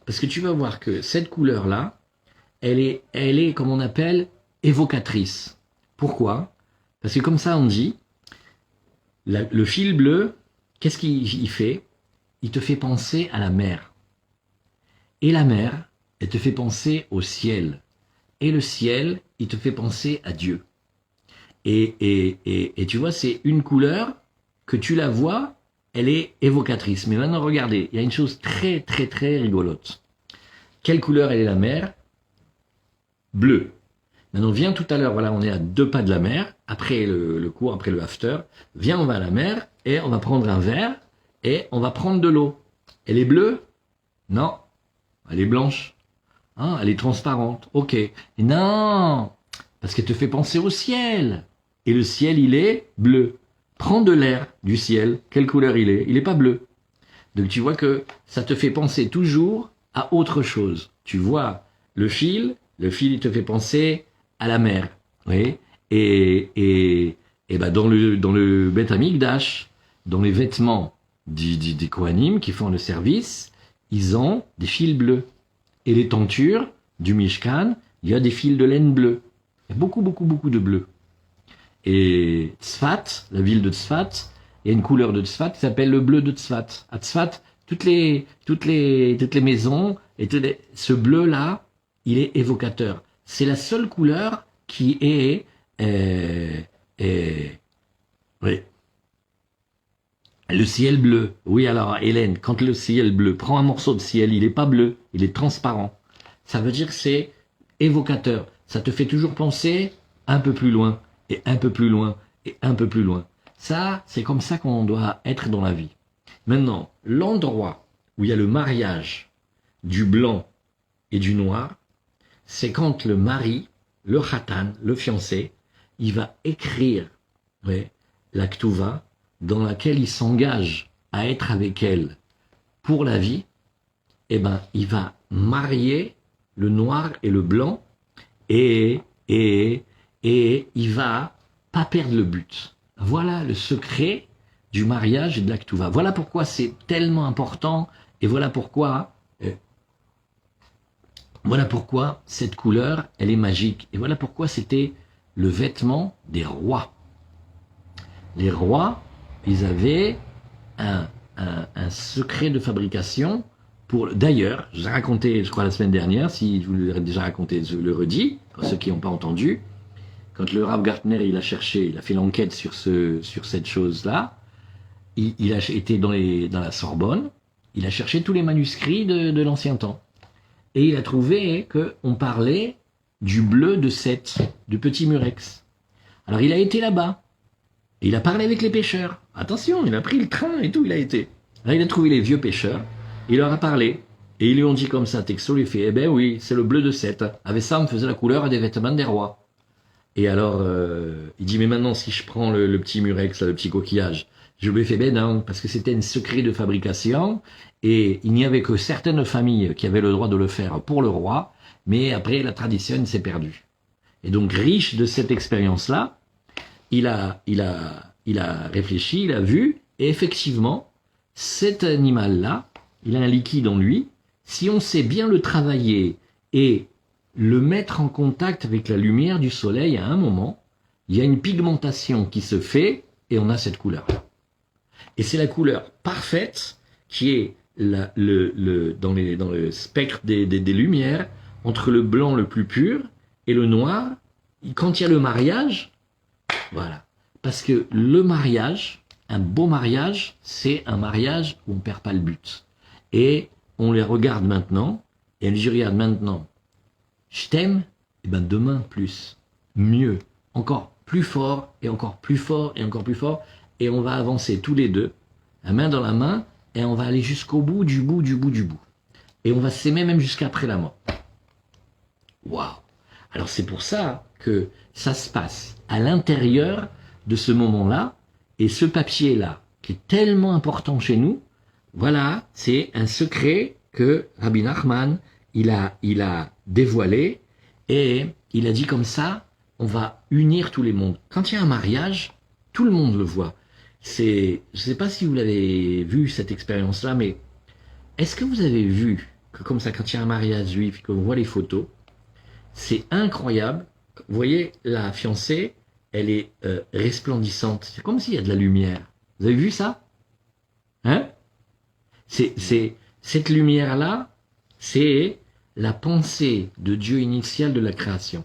Parce que tu vas voir que cette couleur-là, elle est, comme on appelle, évocatrice. Pourquoi? Parce que comme ça on dit, le fil bleu, qu'est-ce qu'il fait? Il te fait penser à la mer. Et la mer, elle te fait penser au ciel. Et le ciel, il te fait penser à Dieu. Et tu vois, c'est une couleur que tu la vois, elle est évocatrice. Mais maintenant, regardez, il y a une chose très, très, très rigolote. Quelle couleur elle est la mer? Bleu. Maintenant, viens tout à l'heure, voilà, on est à 2 pas de la mer, après le cours, après le after. Viens, on va à la mer, et on va prendre un verre, et on va prendre de l'eau. Elle est bleue? Non. Elle est blanche. Hein, elle est transparente. Ok. Et non, parce qu'elle te fait penser au ciel. Et le ciel, il est bleu. Prends de l'air du ciel. Quelle couleur il est? Il n'est pas bleu. Donc tu vois que ça te fait penser toujours à autre chose. Tu vois le fil il te fait penser à la mer. Oui. Et ben dans le Beth Amikdash, dans les vêtements des Kohanim qui font le service, ils ont des fils bleus. Et les tentures du Mishkan, il y a des fils de laine bleue. Il y a beaucoup, beaucoup, beaucoup de bleu. Et Tzfat, la ville de Tzfat, il y a une couleur de Tzfat qui s'appelle le bleu de Tzfat. À Tzfat, toutes les maisons, ce bleu-là, il est évocateur. C'est la seule couleur qui est, oui. Le ciel bleu. Oui, alors, Hélène, quand le ciel bleu, prends un morceau de ciel, il est pas bleu, il est transparent. Ça veut dire que c'est évocateur. Ça te fait toujours penser un peu plus loin, et un peu plus loin, et un peu plus loin. Ça, c'est comme ça qu'on doit être dans la vie. Maintenant, l'endroit où il y a le mariage du blanc et du noir, c'est quand le mari, le khatan, le fiancé, il va écrire la ktuva dans laquelle il s'engage à être avec elle pour la vie. Eh ben, il va marier le noir et le blanc et il va pas perdre le but. Voilà le secret du mariage et de la ktuva. Voilà pourquoi c'est tellement important et voilà pourquoi cette couleur, elle est magique. Et voilà pourquoi c'était le vêtement des rois. Les rois, ils avaient un secret de fabrication pour. D'ailleurs, je vous ai raconté, je crois la semaine dernière, si je vous l'ai déjà raconté, je le redis, pour ceux qui n'ont pas entendu, quand le Rav Gartner, il a fait l'enquête sur cette chose-là, il a été dans la Sorbonne, il a cherché tous les manuscrits de l'ancien temps. Et il a trouvé qu'on parlait du bleu de Seth, du petit murex. Alors il a été là-bas. Et il a parlé avec les pêcheurs. Attention, il a pris le train et tout, il a été. Là, il a trouvé les vieux pêcheurs. Il leur a parlé. Et ils lui ont dit comme ça, texto, il fait, eh ben oui, c'est le bleu de Seth. Avec ça, on me faisait la couleur des vêtements des rois. Et alors, il dit, mais maintenant, si je prends le petit murex, là, le petit coquillage, je lui ai fait, ben non, parce que c'était un secret de fabrication. Et il n'y avait que certaines familles qui avaient le droit de le faire pour le roi. Mais après, la tradition s'est perdue. Et donc, riche de cette expérience-là, il a réfléchi, il a vu, et effectivement, cet animal-là, il a un liquide en lui. Si on sait bien le travailler et le mettre en contact avec la lumière du soleil à un moment, il y a une pigmentation qui se fait et on a cette couleur-là. Et c'est la couleur parfaite qui est dans le spectre des lumières entre le blanc le plus pur et le noir. Quand il y a le mariage, voilà. Parce que le mariage, un beau mariage, c'est un mariage où on perd pas le but. Et on les regarde maintenant, et elle dit, regarde maintenant, je t'aime, et ben demain plus, mieux, encore plus fort, et encore plus fort, et encore plus fort, et on va avancer tous les deux, la main dans la main, et on va aller jusqu'au bout du bout du bout du bout. Et on va s'aimer même jusqu'après la mort. Waouh! Alors c'est pour ça que ça se passe à l'intérieur de ce moment-là, et ce papier-là, qui est tellement important chez nous, voilà, c'est un secret que Rabbi Nachman, il a dévoilé, et il a dit comme ça, on va unir tous les mondes. Quand il y a un mariage, tout le monde le voit. Je ne sais pas si vous l'avez vu, cette expérience-là, mais est-ce que vous avez vu que comme ça, quand il y a un mariage juif, qu'on voit les photos, c'est incroyable. Vous voyez, la fiancée, elle est resplendissante. C'est comme s'il y a de la lumière. Vous avez vu ça? Hein? Cette lumière-là, c'est la pensée de Dieu initiale de la création.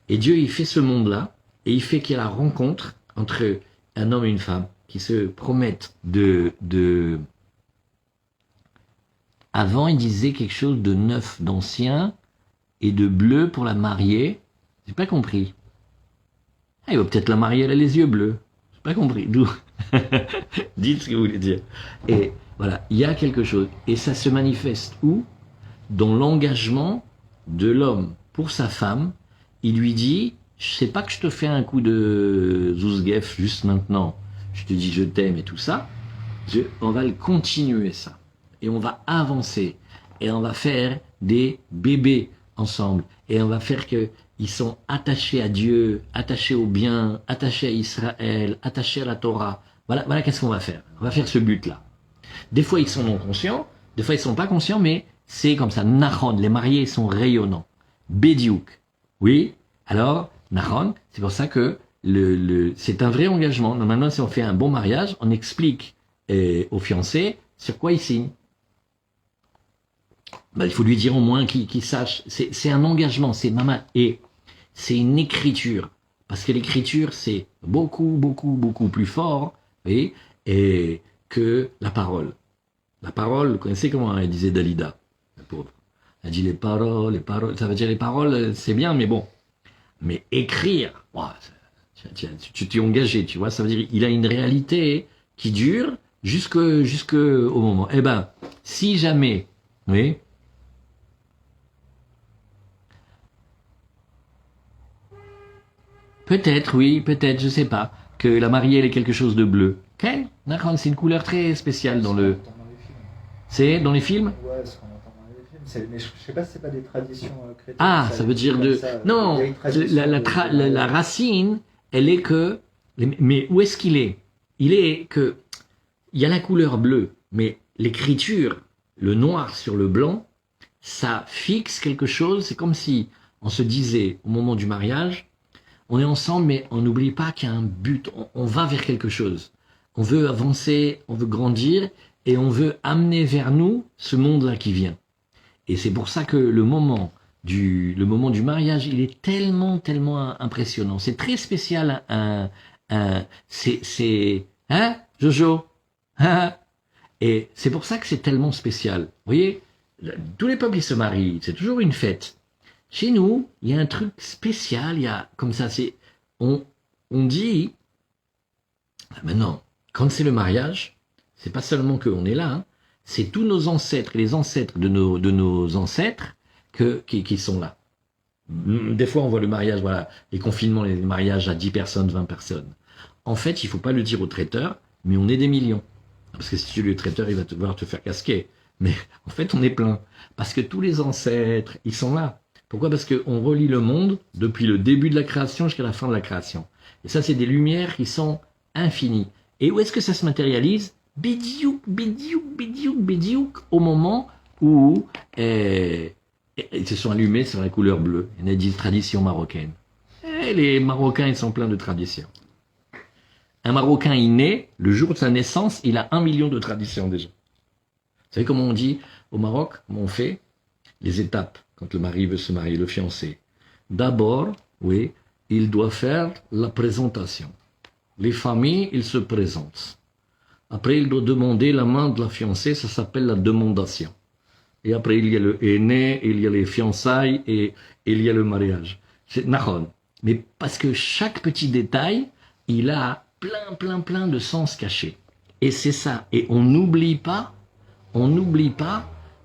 Et Dieu, il fait ce monde-là, et il fait qu'il y a la rencontre entre un homme et une femme qui se promettent de... Avant, il disait quelque chose de neuf, d'ancien, et de bleu pour la marier. J'ai pas compris. Ah, il va peut-être la marier, elle a les yeux bleus. J'ai pas compris. D'où? Dites ce que vous voulez dire. Et voilà, il y a quelque chose. Et ça se manifeste où? Dans l'engagement de l'homme pour sa femme. Il lui dit, je sais pas que je te fais un coup de zouzgef juste maintenant. Je te dis je t'aime et tout ça. On va le continuer ça. Et on va avancer. Et on va faire des bébés ensemble. Et on va faire que ils sont attachés à Dieu, attachés au bien, attachés à Israël, attachés à la Torah. Voilà qu'est-ce qu'on va faire. On va faire ce but-là. Des fois, ils sont non conscients, des fois, ils sont pas conscients, mais c'est comme ça. Nahon, les mariés sont rayonnants. Bédiouk. Oui, alors, Nahon, c'est pour ça que c'est un vrai engagement. Normalement, si on fait un bon mariage, on explique aux fiancés sur quoi ils signent. Il faut lui dire au moins qu'il sache. C'est un engagement, c'est maman. Et c'est une écriture. Parce que l'écriture, c'est beaucoup, beaucoup, beaucoup plus fort, et que la parole. La parole, vous connaissez comment elle disait Dalida, la pauvre. Elle dit les paroles, ça veut dire les paroles, c'est bien, mais bon. Mais écrire, tu t'es engagé, tu vois, ça veut dire il a une réalité qui dure, jusque au moment. Eh ben, si jamais, oui, peut-être, oui, peut-être, je sais pas, que la mariée elle est quelque chose de bleu. Ok, d'accord, c'est une couleur très spéciale dans ce qu'on le. entend dans les films. C'est dans les films. Ouais, ce qu'on entend dans les films. Mais je sais pas si c'est pas des traditions chrétiennes. Ah, ça veut dire de. Non, la racine, elle est que. Mais où est-ce qu'il est? Il est que. Il y a la couleur bleue, mais l'écriture, le noir sur le blanc, ça fixe quelque chose. C'est comme si on se disait au moment du mariage, on est ensemble, mais on n'oublie pas qu'il y a un but. On va vers quelque chose. On veut avancer, on veut grandir, et on veut amener vers nous ce monde-là qui vient. Et c'est pour ça que le moment du mariage, il est tellement, tellement impressionnant. C'est très spécial. Hein, Jojo? Hein. Et c'est pour ça que c'est tellement spécial. Vous voyez, tous les peuples, ils se marient. C'est toujours une fête. Chez nous, il y a un truc spécial. Il y a, comme ça, on dit, maintenant, quand c'est le mariage, c'est pas seulement qu'on est là, hein, c'est tous nos ancêtres et les ancêtres de nos ancêtres qui sont là. Des fois, on voit le mariage, voilà, les confinements, les mariages à 10 personnes, 20 personnes. En fait, il faut pas le dire au traiteur, mais on est des millions. Parce que si tu le traiteur, il va te voir te faire casquer. Mais en fait, on est plein. Parce que tous les ancêtres, ils sont là. Pourquoi? Parce qu'on relie le monde depuis le début de la création jusqu'à la fin de la création. Et ça, c'est des lumières qui sont infinies. Et où est-ce que ça se matérialise? Bidiouk, au moment où ils se sont allumés sur la couleur bleue. Il y en a dit tradition marocaine. Et les Marocains, ils sont pleins de traditions. Un Marocain, il naît, le jour de sa naissance, il a 1 million de traditions déjà. Vous savez comment on dit au Maroc? Comment on fait? Les étapes, quand le mari veut se marier, le fiancé. D'abord, oui, il doit faire la présentation. Les familles, ils se présentent. Après, il doit demander la main de la fiancée, ça s'appelle la demandation. Et après, il y a le aîné, il y a les fiançailles et il y a le mariage. C'est nahon. Mais parce que chaque petit détail, il a plein de sens cachés. Et c'est ça. Et on n'oublie pas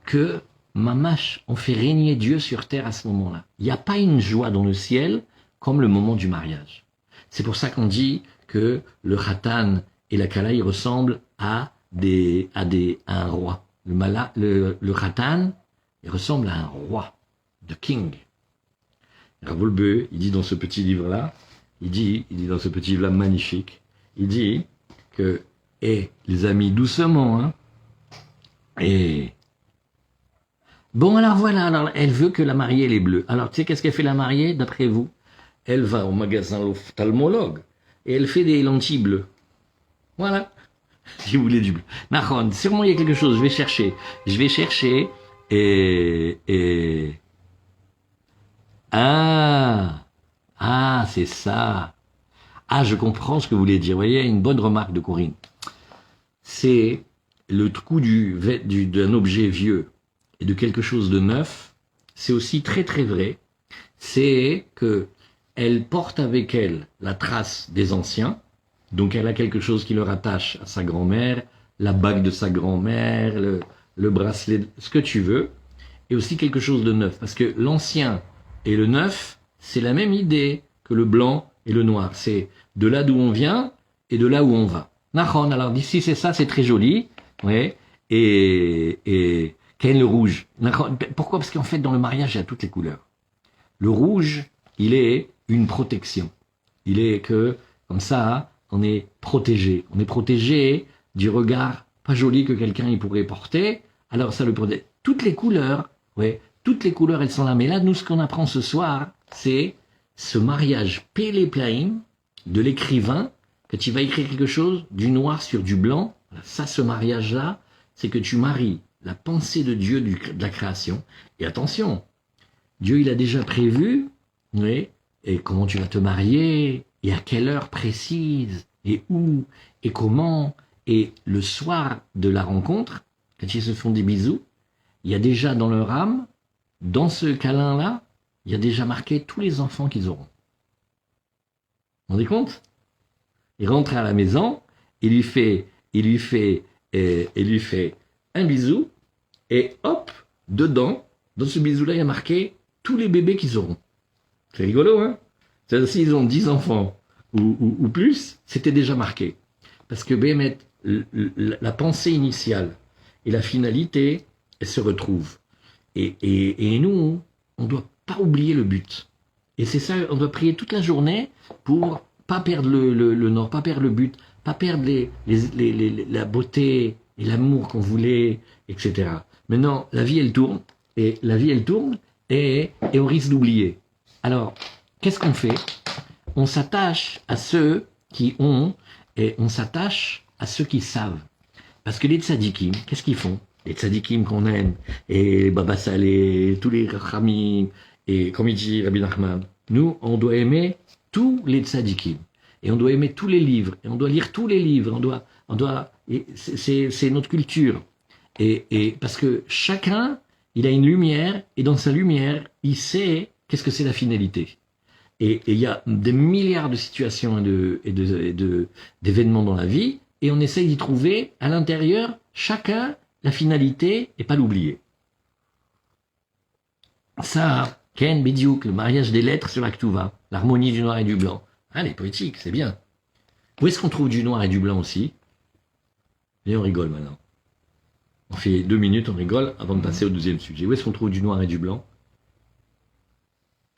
que mamache, on fait régner Dieu sur terre à ce moment-là. Il n'y a pas une joie dans le ciel comme le moment du mariage. C'est pour ça qu'on dit que le khatan et la kala, ils ressemblent à un roi. Le khatan, il ressemble à un roi, de king. Ravolbeu, il dit dans ce petit livre-là, il dit dans ce petit livre-là magnifique, il dit que, les amis, doucement, hein, bon, alors voilà, alors elle veut que la mariée, elle est bleue. Alors, tu sais, qu'est-ce qu'elle fait la mariée, d'après vous? Elle va au magasin ophtalmologue et elle fait des lentilles bleues. Voilà. Si vous voulez du bleu. Nahon, sûrement il y a quelque chose, je vais chercher et... Ah, c'est ça. Ah, je comprends ce que vous voulez dire. Vous voyez, une bonne remarque de Corinne. C'est le coup d'un objet vieux et de quelque chose de neuf. C'est aussi très très vrai. C'est que elle porte avec elle la trace des anciens. Donc elle a quelque chose qui le rattache à sa grand-mère, la bague de sa grand-mère, le bracelet, ce que tu veux. Et aussi quelque chose de neuf. Parce que l'ancien et le neuf, c'est la même idée que le blanc et le noir. C'est de là d'où on vient et de là où on va. Nahon, alors d'ici c'est ça, c'est très joli. Ouais. Et Ken le rouge. Nahon, pourquoi? Parce qu'en fait, dans le mariage, il y a toutes les couleurs. Le rouge, il est une protection. Il est que, comme ça, on est protégé. On est protégé du regard pas joli que quelqu'un il pourrait porter. Alors ça le protège. Toutes les couleurs, ouais, toutes les couleurs, elles sont là. Mais là, nous, ce qu'on apprend ce soir, c'est ce mariage Péléplaïm de l'écrivain, que tu vas écrire quelque chose, du noir sur du blanc. Ça, ce mariage-là, c'est que tu maries la pensée de Dieu de la création. Et attention, Dieu, il a déjà prévu, oui, et comment tu vas te marier, et à quelle heure précise, et où, et comment. Et le soir de la rencontre, quand ils se font des bisous, il y a déjà dans leur âme, dans ce câlin-là, il y a déjà marqué tous les enfants qu'ils auront. Vous vous rendez compte? Il rentre à la maison, il il lui fait un bisou, et hop, dedans, dans ce bisou-là, il y a marqué tous les bébés qu'ils auront. C'est rigolo, hein? C'est-à-dire, s'ils ont 10 enfants ou plus, c'était déjà marqué. Parce que Béhémet, la pensée initiale et la finalité, elles se retrouvent. Et nous, on ne doit pas oublier le but. Et c'est ça, on doit prier toute la journée pour pas perdre le nord, pas perdre le but, pas perdre la beauté et l'amour qu'on voulait, etc. Maintenant, la vie, elle tourne, et on risque d'oublier. Alors, qu'est-ce qu'on fait? On s'attache à ceux qui ont, et on s'attache à ceux qui savent. Parce que les tzadikim, qu'est-ce qu'ils font? Les tzadikim qu'on aime, et les Baba Saleh, tous les Rachamim, et comme il dit Rabbi Nachman, nous, on doit aimer tous les tzadikim. Et on doit aimer tous les livres, et on doit lire tous les livres, c'est notre culture. Et parce que chacun, il a une lumière, et dans sa lumière, il sait qu'est-ce que c'est la finalité. Et il y a des milliards de situations d'événements dans la vie, et on essaye d'y trouver à l'intérieur, chacun, la finalité, et pas l'oublier. Ça, Ken Bidiouk, le mariage des lettres sur la Ketouva, l'harmonie du noir et du blanc. Ah, les poétiques, c'est bien. Où est-ce qu'on trouve du noir et du blanc aussi? Et on rigole maintenant. On fait 2 minutes, on rigole, avant de passer au deuxième sujet. Où est-ce qu'on trouve du noir et du blanc?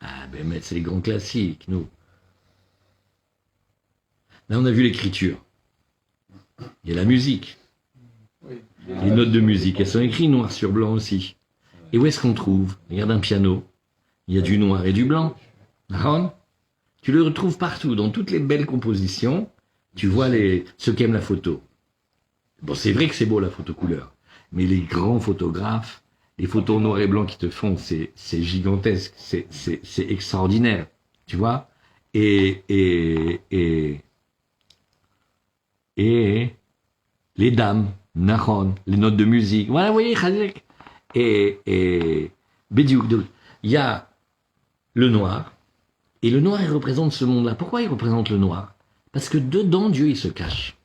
Ah, ben, mais c'est les grands classiques, nous. Là, on a vu l'écriture. Il y a la musique. Les notes de musique, elles sont écrites noir sur blanc aussi. Et où est-ce qu'on trouve? Regarde un piano. Il y a du noir et du blanc. Aaron, tu le retrouves partout, dans toutes les belles compositions. Tu vois ceux qui aiment la photo. Bon, c'est vrai que c'est beau la photo couleur. Mais les grands photographes, les photos noir et blanc qui te font, c'est gigantesque, c'est extraordinaire, tu vois. Et les dames, Nahon, les notes de musique, voilà, vous voyez, Khazek. Et Bédiouk, il y a le noir, et le noir, il représente ce monde-là. Pourquoi il représente le noir? Parce que dedans, Dieu, il se cache.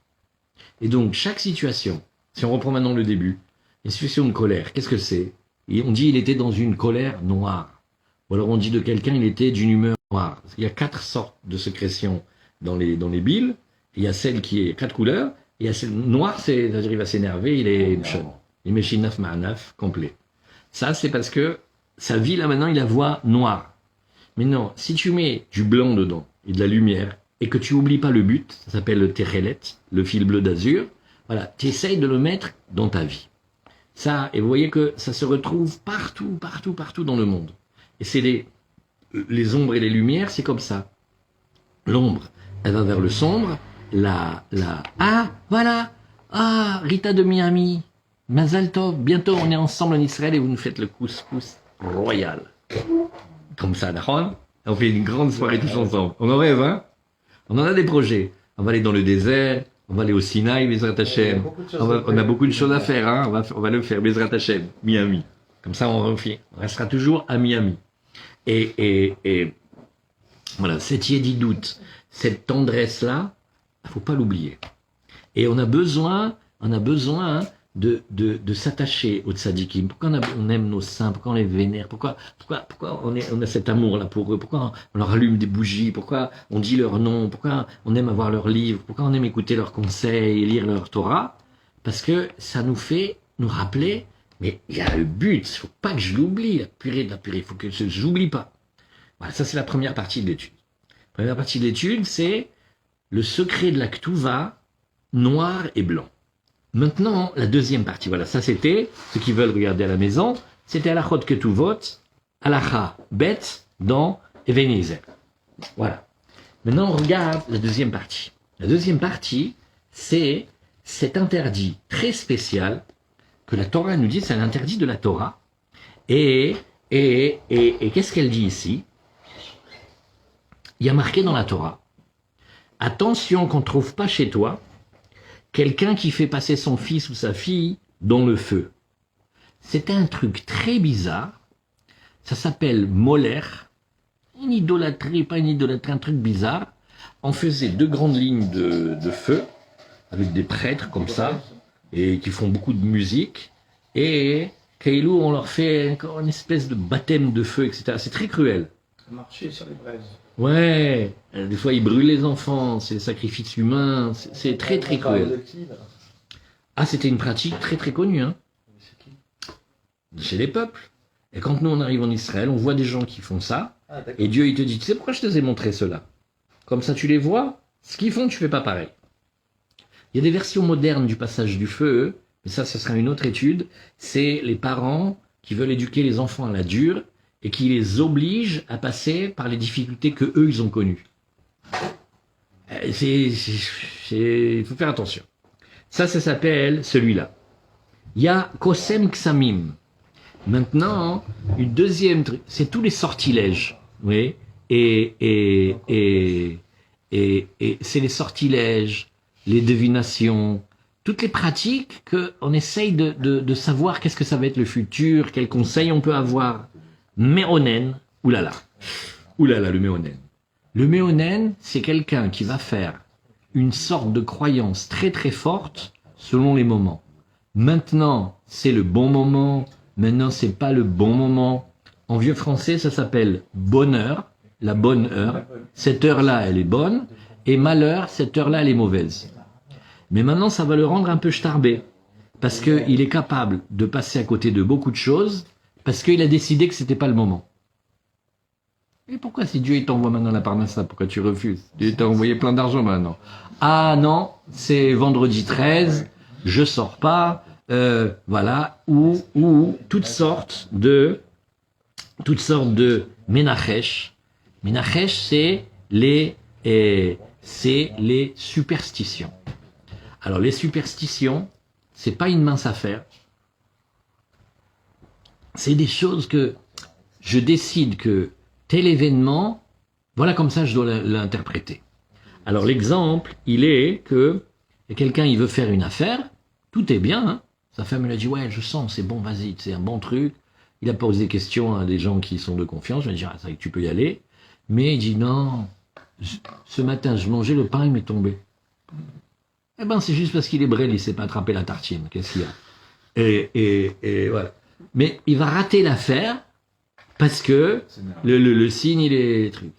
Et donc, chaque situation, si on reprend maintenant le début, une situation de colère, qu'est-ce que c'est? Et on dit il était dans une colère noire. Ou alors on dit de quelqu'un il était d'une humeur noire. Il y a 4 sortes de sécrétions dans les billes. Il y a celle qui est 4 couleurs. Et il y a celle noire, c'est-à-dire il va s'énerver, il est mchon. Il met chinaf ma'anaf complet. Ça, c'est parce que sa vie là maintenant, il la voit noire. Maintenant, si tu mets du blanc dedans et de la lumière, et que tu oublies pas le but, ça s'appelle le techelet, le fil bleu d'azur, voilà, tu essayes de le mettre dans ta vie. Ça, et vous voyez que ça se retrouve partout dans le monde. Et c'est les ombres et les lumières, c'est comme ça. L'ombre, elle va vers le sombre, ah, voilà, ah, Rita de Miami, Mazal Tov, bientôt on est ensemble en Israël et vous nous faites le couscous royal. Comme ça, d'accord? On fait une grande soirée tous ensemble. On en rêve, hein? On en a des projets. On va aller dans le désert, on va aller au Sinaï, Bezrat Hashem. On a beaucoup de choses à faire, hein. On va le faire, Bezrat Hashem, Miami. Comme ça, on restera toujours à Miami. Et voilà, cette yédidoute, cette tendresse-là, il faut pas l'oublier. Et on a besoin de s'attacher aux tzadikim. Pourquoi on aime nos saints? Pourquoi on les vénère? Pourquoi on a cet amour-là pour eux? Pourquoi on leur allume des bougies? Pourquoi on dit leur nom? Pourquoi on aime avoir leurs livres? Pourquoi on aime écouter leurs conseils et lire leur Torah? Parce que ça nous fait nous rappeler, mais il y a le but, il faut pas que je l'oublie, la purée de la purée, il faut que je l'oublie pas. Voilà, ça c'est la première partie de l'étude. La première partie de l'étude, c'est le secret de la Ketouva, noir et blanc. Maintenant, la deuxième partie, voilà, ça c'était, ceux qui veulent regarder à la maison, c'était Alachot Ketuvot, Alacha Bet, dans Ebenezer. Voilà. Maintenant, on regarde la deuxième partie. La deuxième partie, c'est cet interdit très spécial que la Torah nous dit, c'est un interdit de la Torah. Et qu'est-ce qu'elle dit ici? Il y a marqué dans la Torah, attention qu'on ne trouve pas chez toi quelqu'un qui fait passer son fils ou sa fille dans le feu. C'était un truc très bizarre. Ça s'appelle Moller. Une idolâtrie, pas une idolâtrie, un truc bizarre. On faisait 2 grandes lignes de feu avec des prêtres comme ça, et qui font beaucoup de musique, et Kailou, on leur fait encore une espèce de baptême de feu, etc. C'est très cruel. Marcher sur les braises. Ouais, des fois ils brûlent les enfants, c'est des sacrifices humains, c'est très très On parle cruel. de qui, là? Ah, c'était une pratique très très connue, hein, C'est qui? chez les peuples. Et quand nous on arrive en Israël, on voit des gens qui font ça, Ah, d'accord. et Dieu il te dit, tu sais pourquoi je te ai montré cela? Comme ça tu les vois, ce qu'ils font tu fais pas pareil. Il y a des versions modernes du passage du feu, mais ça sera une autre étude, c'est les parents qui veulent éduquer les enfants à la dure, et qui les obligent à passer par les difficultés que eux ils ont connues. Il faut faire attention. Ça s'appelle celui-là. Il y a Kosem Ksamim. Maintenant, une deuxième truc, c'est tous les sortilèges. Oui. Et c'est les sortilèges, les divinations, toutes les pratiques qu'on essaye de savoir qu'est-ce que ça va être le futur, quels conseils on peut avoir. Méonen, oulala, le méonen. Le méonen, c'est quelqu'un qui va faire une sorte de croyance très très forte selon les moments. Maintenant, c'est le bon moment. Maintenant, c'est pas le bon moment. En vieux français, ça s'appelle bonheur, la bonne heure. Cette heure-là, elle est bonne. Et malheur, cette heure-là, elle est mauvaise. Mais maintenant, ça va le rendre un peu starbé. Parce qu'il est capable de passer à côté de beaucoup de choses. Parce qu'il a décidé que c'était pas le moment. Et pourquoi si Dieu il t'envoie maintenant la parnassa, pourquoi tu refuses? Dieu t'a envoyé plein d'argent maintenant. Ah non, c'est vendredi 13, je sors pas, voilà, ou toutes sortes de Menachesh. Menachesh, c'est les superstitions. Alors les superstitions, c'est pas une mince affaire. C'est des choses que je décide que tel événement, voilà comme ça je dois l'interpréter. Alors l'exemple, il est que quelqu'un il veut faire une affaire, tout est bien, hein. Sa femme elle a dit ouais je sens, c'est bon, vas-y, c'est un bon truc. Il a posé des questions à des gens qui sont de confiance, je vais dire ah, c'est vrai que tu peux y aller, mais il dit non, ce matin je mangeais le pain, il m'est tombé. Eh ben c'est juste parce qu'il est brêle, il s'est pas attrapé la tartine, qu'est-ce qu'il y a? Et voilà. Mais il va rater l'affaire parce que le signe, il est truc.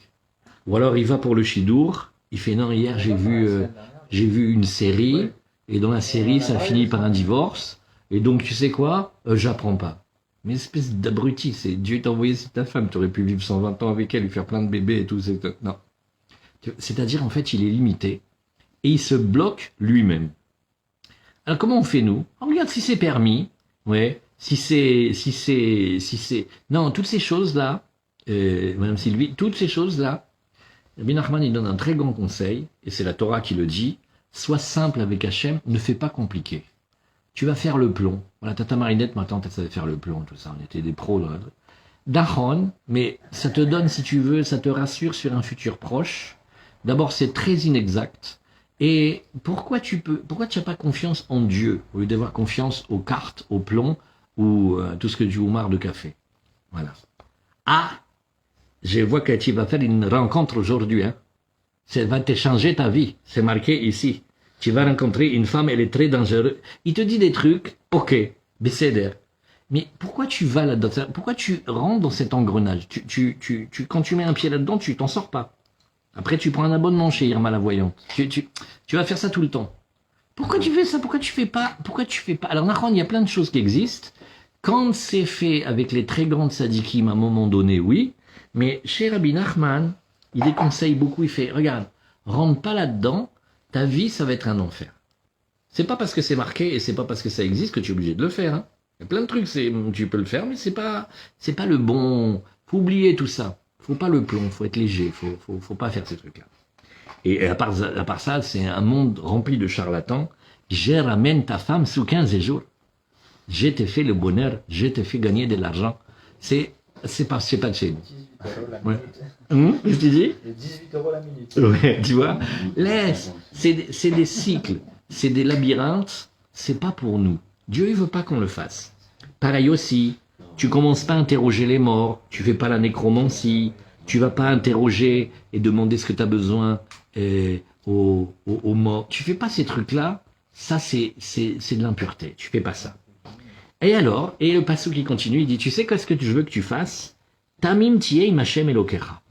Ou alors il va pour le chidour, il fait non, hier j'ai vu une série, et dans la série ça finit par un divorce, et donc tu sais quoi, j'apprends pas. Mais espèce d'abruti, c'est Dieu t'a envoyé, c'est ta femme, tu aurais pu vivre 120 ans avec elle, lui faire plein de bébés et tout, non. C'est-à-dire en fait il est limité, et il se bloque lui-même. Alors comment on fait nous? On regarde si c'est permis, ouais. Si c'est, non, toutes ces choses-là, Madame Sylvie, toutes ces choses-là, Rabbi Nachman, il donne un très grand conseil, et c'est la Torah qui le dit, sois simple avec Hachem, ne fais pas compliqué. Tu vas faire le plomb. Voilà, Tata Marinette, ma tante, elle savait faire le plomb, tout ça, on était des pros dans la... Dachon, mais ça te donne, si tu veux, ça te rassure sur un futur proche. D'abord, c'est très inexact. Et pourquoi tu n'as pas confiance en Dieu, au lieu d'avoir confiance aux cartes, au plomb, ou tout ce que tu marre de café. Voilà. Ah, je vois que tu vas faire une rencontre aujourd'hui. Hein. Ça va te changer ta vie. C'est marqué ici. Tu vas rencontrer une femme, elle est très dangereuse. Il te dit des trucs, ok, bécéder. Mais pourquoi tu vas là-dedans? Pourquoi tu rentres dans cet engrenage? Quand tu mets un pied là-dedans, tu t'en sors pas. Après, tu prends un abonnement chez Irma la voyante. Tu vas faire ça tout le temps. Pourquoi tu fais ça? Pourquoi tu fais pas? Alors, Nahon, il y a plein de choses qui existent. Quand c'est fait avec les très grandes sadikim, à un moment donné, oui. Mais chez Rabbi Nachman, il déconseille beaucoup. Il fait, regarde, rentre pas là-dedans. Ta vie, ça va être un enfer. C'est pas parce que c'est marqué et c'est pas parce que ça existe que tu es obligé de le faire. Hein. Il y a plein de trucs, tu peux le faire, mais c'est pas le bon. Faut oublier tout ça. Faut pas le plomb, faut être léger. Faut pas faire ces trucs-là. Et à part ça, c'est un monde rempli de charlatans. Je ramène ta femme sous 15 jours. Je t'ai fait le bonheur, je t'ai fait gagner de l'argent. C'est pas de chez nous. 18 € la minute. Qu'est-ce que tu dis? 18 € la minute. Ouais, tu vois. Laisse. C'est des cycles, c'est des labyrinthes. C'est pas pour nous. Dieu, il veut pas qu'on le fasse. Pareil aussi. Tu commences pas à interroger les morts. Tu fais pas la nécromancie. Tu vas pas interroger et demander ce que tu as besoin aux morts. Tu fais pas ces trucs-là. Ça, c'est de l'impureté. Tu fais pas ça. Et alors, et le passage qui continue, il dit, tu sais qu'est-ce que je veux que tu fasses? Tamim tiei machem elokecha.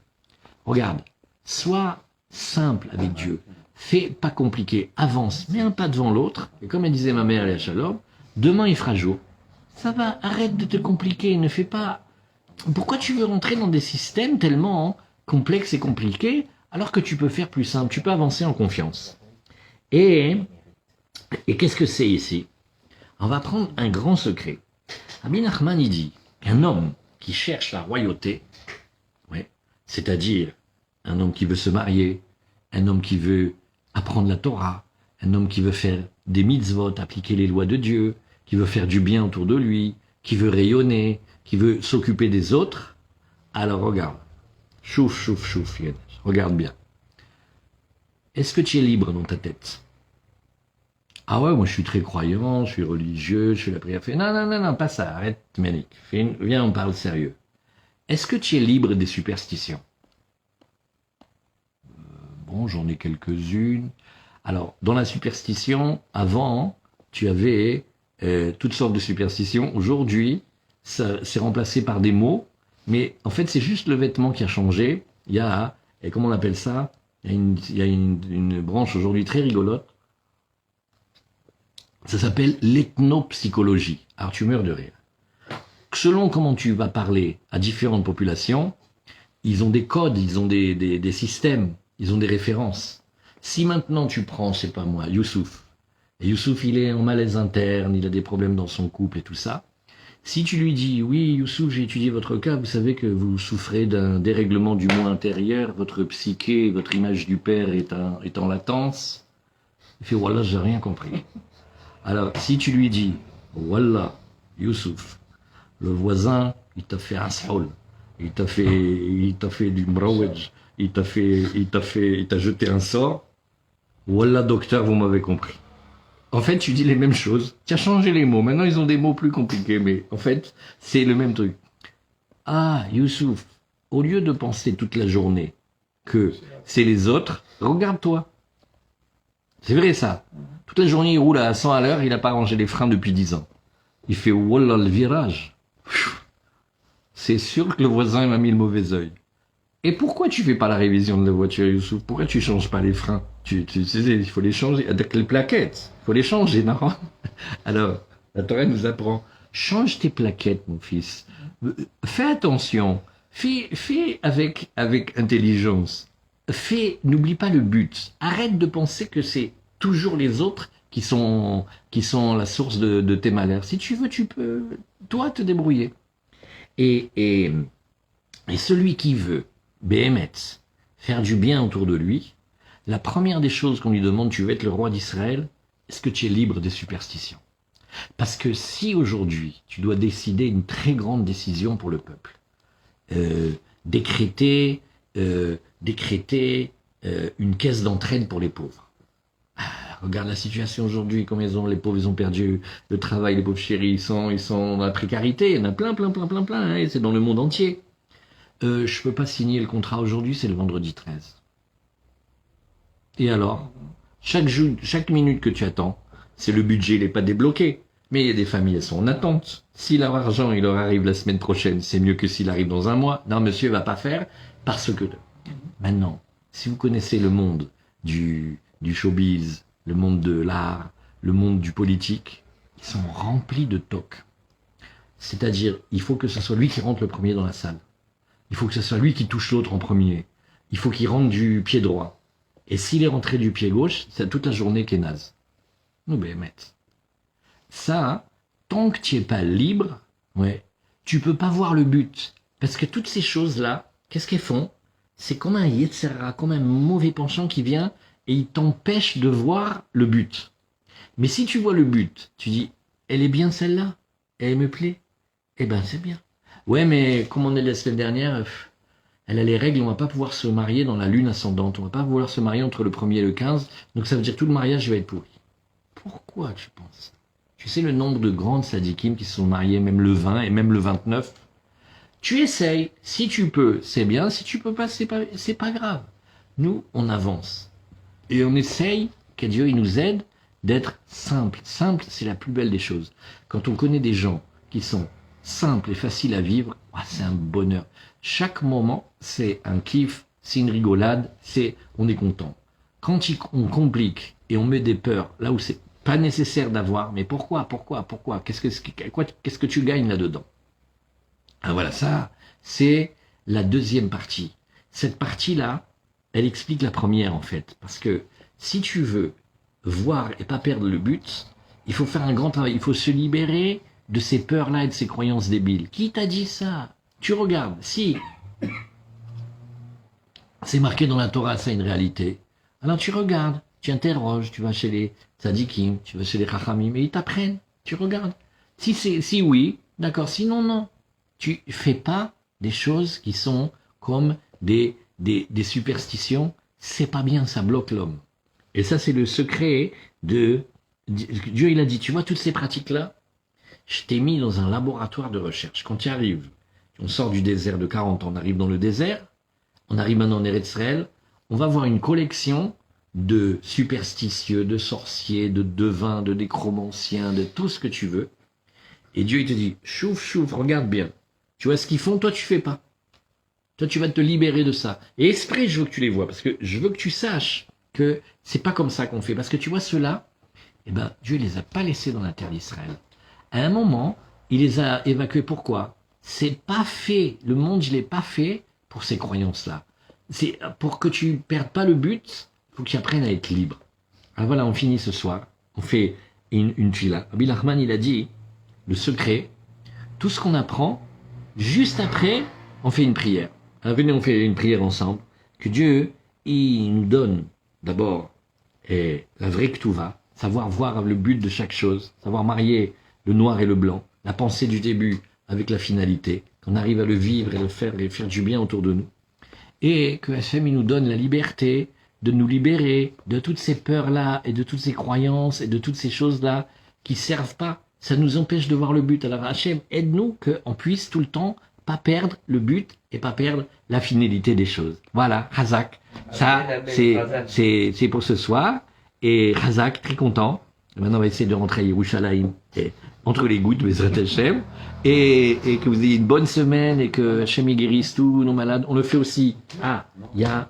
Regarde, sois simple avec Dieu. Fais pas compliqué. Avance, mets un pas devant l'autre. Et comme elle disait ma mère, Léa Shalom, demain il fera jour. Ça va, arrête de te compliquer. Ne fais pas... Pourquoi tu veux rentrer dans des systèmes tellement complexes et compliqués alors que tu peux faire plus simple? Tu peux avancer en confiance. Et qu'est-ce que c'est ici? On va prendre un grand secret. Rabbi Nachman, il dit qu'un homme qui cherche la royauté, ouais, c'est-à-dire un homme qui veut se marier, un homme qui veut apprendre la Torah, un homme qui veut faire des mitzvot, appliquer les lois de Dieu, qui veut faire du bien autour de lui, qui veut rayonner, qui veut s'occuper des autres, alors regarde. Chouf, chouf, chouf, Yann. Regarde bien. Est-ce que tu es libre dans ta tête? Ah ouais, moi je suis très croyant, je suis religieux, je fais la prière. Non, non, non, non, pas ça, arrête, Ménic. Viens, on parle sérieux. Est-ce que tu es libre des superstitions? Bon, j'en ai quelques-unes. Alors, dans la superstition, avant, tu avais toutes sortes de superstitions. Aujourd'hui, ça c'est remplacé par des mots, mais en fait, c'est juste le vêtement qui a changé. Il y a, et comment on appelle ça? Il y a une branche aujourd'hui très rigolote. Ça s'appelle l'ethnopsychologie. Alors, tu meurs de rire. Selon comment tu vas parler à différentes populations, ils ont des codes, ils ont des systèmes, ils ont des références. Si maintenant tu prends, je sais pas moi, Youssouf, et Youssouf il est en malaise interne, il a des problèmes dans son couple et tout ça, si tu lui dis, oui Youssouf, j'ai étudié votre cas, vous savez que vous souffrez d'un dérèglement du moi intérieur, votre psyché, votre image du père est en latence, il fait, voilà, j'ai rien compris. Alors, si tu lui dis, voilà, Youssouf, le voisin, il t'a fait un saoul, il t'a fait du mrawedj, il t'a jeté un sort, voilà, docteur, vous m'avez compris. En fait, tu dis les mêmes choses. Tu as changé les mots. Maintenant, ils ont des mots plus compliqués, mais en fait, c'est le même truc. Ah, Youssouf, au lieu de penser toute la journée que c'est les autres, regarde-toi. C'est vrai, ça. Toute la journée, il roule à 100 à l'heure, il n'a pas rangé les freins depuis 10 ans. Il fait, wallah, le virage. C'est sûr que le voisin m'a mis le mauvais œil. Et pourquoi tu fais pas la révision de la voiture, Youssouf? Pourquoi tu changes pas les freins? Tu sais, il faut les changer. Avec les plaquettes, il faut les changer, non? Alors, la Torah nous apprend, change tes plaquettes, mon fils. Fais attention. Fais avec intelligence. N'oublie pas le but. Arrête de penser que c'est toujours les autres qui sont la source de tes malheurs. Si tu veux, tu peux, toi, te débrouiller. Et celui qui veut, Béhémet, faire du bien autour de lui, la première des choses qu'on lui demande, tu veux être le roi d'Israël, est-ce que tu es libre des superstitions? Parce que si aujourd'hui, tu dois décider une très grande décision pour le peuple, décréter une caisse d'entraide pour les pauvres. Regarde la situation aujourd'hui, comme les pauvres, ils ont perdu le travail, les pauvres chéris, ils sont dans la précarité, il y en a plein, hein, et c'est dans le monde entier. Je peux pas signer le contrat aujourd'hui, c'est le vendredi 13. Et alors, chaque minute que tu attends, c'est le budget, il n'est pas débloqué. Mais il y a des familles, elles sont en attente. Si leur argent, il leur arrive la semaine prochaine, c'est mieux que s'il arrive dans un mois. Non, monsieur va pas faire parce que... Maintenant, si vous connaissez le monde du showbiz, le monde de l'art, le monde du politique, ils sont remplis de tocs. C'est-à-dire, il faut que ce soit lui qui rentre le premier dans la salle. Il faut que ce soit lui qui touche l'autre en premier. Il faut qu'il rentre du pied droit. Et s'il est rentré du pied gauche, c'est toute la journée qui est naze. Nous, Béhémet. Ça, tant que tu n'es pas libre, ouais, tu peux pas voir le but. Parce que toutes ces choses-là, qu'est-ce qu'elles font? C'est comme un Yetzera, comme un mauvais penchant qui vient et il t'empêche de voir le but. Mais si tu vois le but, tu dis, elle est bien celle-là, elle me plaît, eh ben c'est bien. Ouais, mais comme on est la semaine dernière, elle a les règles, on va pas pouvoir se marier dans la lune ascendante, on va pas pouvoir se marier entre le 1er et le 15, donc ça veut dire que tout le mariage va être pourri. Pourquoi tu penses? Tu sais le nombre de grandes sadikim qui se sont mariées même le 20 et même le 29? Tu essayes, si tu peux, c'est bien, si tu peux pas, c'est pas grave. Nous, on avance. Et on essaye que Dieu il nous aide, d'être simple. Simple, c'est la plus belle des choses. Quand on connaît des gens qui sont simples et faciles à vivre, c'est un bonheur. Chaque moment, c'est un kiff, c'est une rigolade, on est content. Quand on complique et on met des peurs là où c'est pas nécessaire d'avoir, mais pourquoi qu'est-ce que tu gagnes là-dedans? Ah voilà, ça, c'est la deuxième partie. Cette partie-là, elle explique la première en fait, parce que si tu veux voir et pas perdre le but, il faut faire un grand travail, il faut se libérer de ces peurs-là et de ces croyances débiles. Qui t'a dit ça? Tu regardes, si c'est marqué dans la Torah, c'est une réalité, alors tu regardes, tu interroges, tu vas chez les tzadikim, tu vas chez les chachamim, et ils t'apprennent, tu regardes. Si oui, d'accord, sinon non. Tu fais pas des choses qui sont comme des superstitions, c'est pas bien, ça bloque l'homme. Et ça, c'est le secret de Dieu. Il a dit, tu vois, toutes ces pratiques-là, je t'ai mis dans un laboratoire de recherche. Quand tu arrives, on sort du désert de 40 ans, on arrive dans le désert, on arrive maintenant en Eretz Israël, on va voir une collection de superstitieux, de sorciers, de devins, de nécromanciens, de tout ce que tu veux. Et Dieu, il te dit, chouf, regarde bien. Tu vois ce qu'ils font, toi tu fais pas. Toi tu vas te libérer de ça. Et exprès, je veux que tu les vois, parce que je veux que tu saches que c'est pas comme ça qu'on fait. Parce que tu vois ceux-là, Dieu les a pas laissés dans la terre d'Israël. À un moment, il les a évacués. Pourquoi? C'est pas fait. Le monde, il est pas fait pour ces croyances-là. C'est pour que tu perdes pas le but, il faut que tu apprennes à être libre. Alors voilà, on finit ce soir. On fait une tfila. Rabbi Nachman, il a dit, le secret, tout ce qu'on apprend, juste après, on fait une prière. Alors venez, on fait une prière ensemble. Que Dieu, il nous donne d'abord la vraie ketouva, savoir voir le but de chaque chose, savoir marier le noir et le blanc, la pensée du début avec la finalité, qu'on arrive à le vivre et faire du bien autour de nous. Et que Hachem, il nous donne la liberté de nous libérer de toutes ces peurs-là et de toutes ces croyances et de toutes ces choses-là qui servent pas. Ça nous empêche de voir le but. Alors Hachem, aide-nous qu'on puisse tout le temps pas perdre le but et pas perdre la finalité des choses. Voilà, Hazak. Ça, c'est pour ce soir. Et Hazak, très content. Maintenant, on va essayer de rentrer à Yerushalayim entre les gouttes, Bezrat Hachem. Et que vous ayez une bonne semaine et que Hachem guérisse tous nos malades. On le fait aussi. Il y a,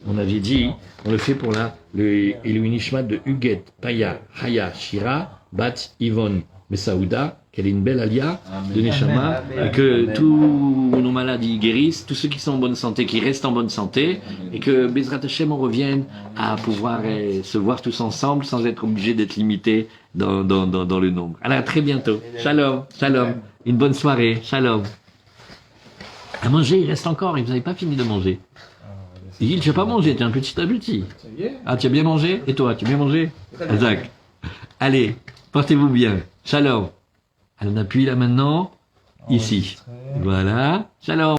on avait dit, on le fait pour le Elohim Nishmat de Huguet, Paya, Haya, Shira, Bat, Yvonne, Messaouda, qu'elle ait une belle alia de Neshama, et que tous nos malades y guérissent, tous ceux qui sont en bonne santé, qui restent en bonne santé, et que Bezrat Hachem, on revienne à pouvoir se voir tous ensemble sans être obligé d'être limité dans le nombre. Alors à très bientôt. Shalom, shalom. Une bonne soirée. Shalom. À manger, il reste encore, et vous n'avez pas fini de manger. Gilles, tu n'as pas mangé, tu es un petit à petit. Ah, tu as bien mangé? Et toi, tu as bien mangé? Zach. Allez, portez-vous bien. Shalom. On appuie là maintenant, ici. Voilà. Shalom.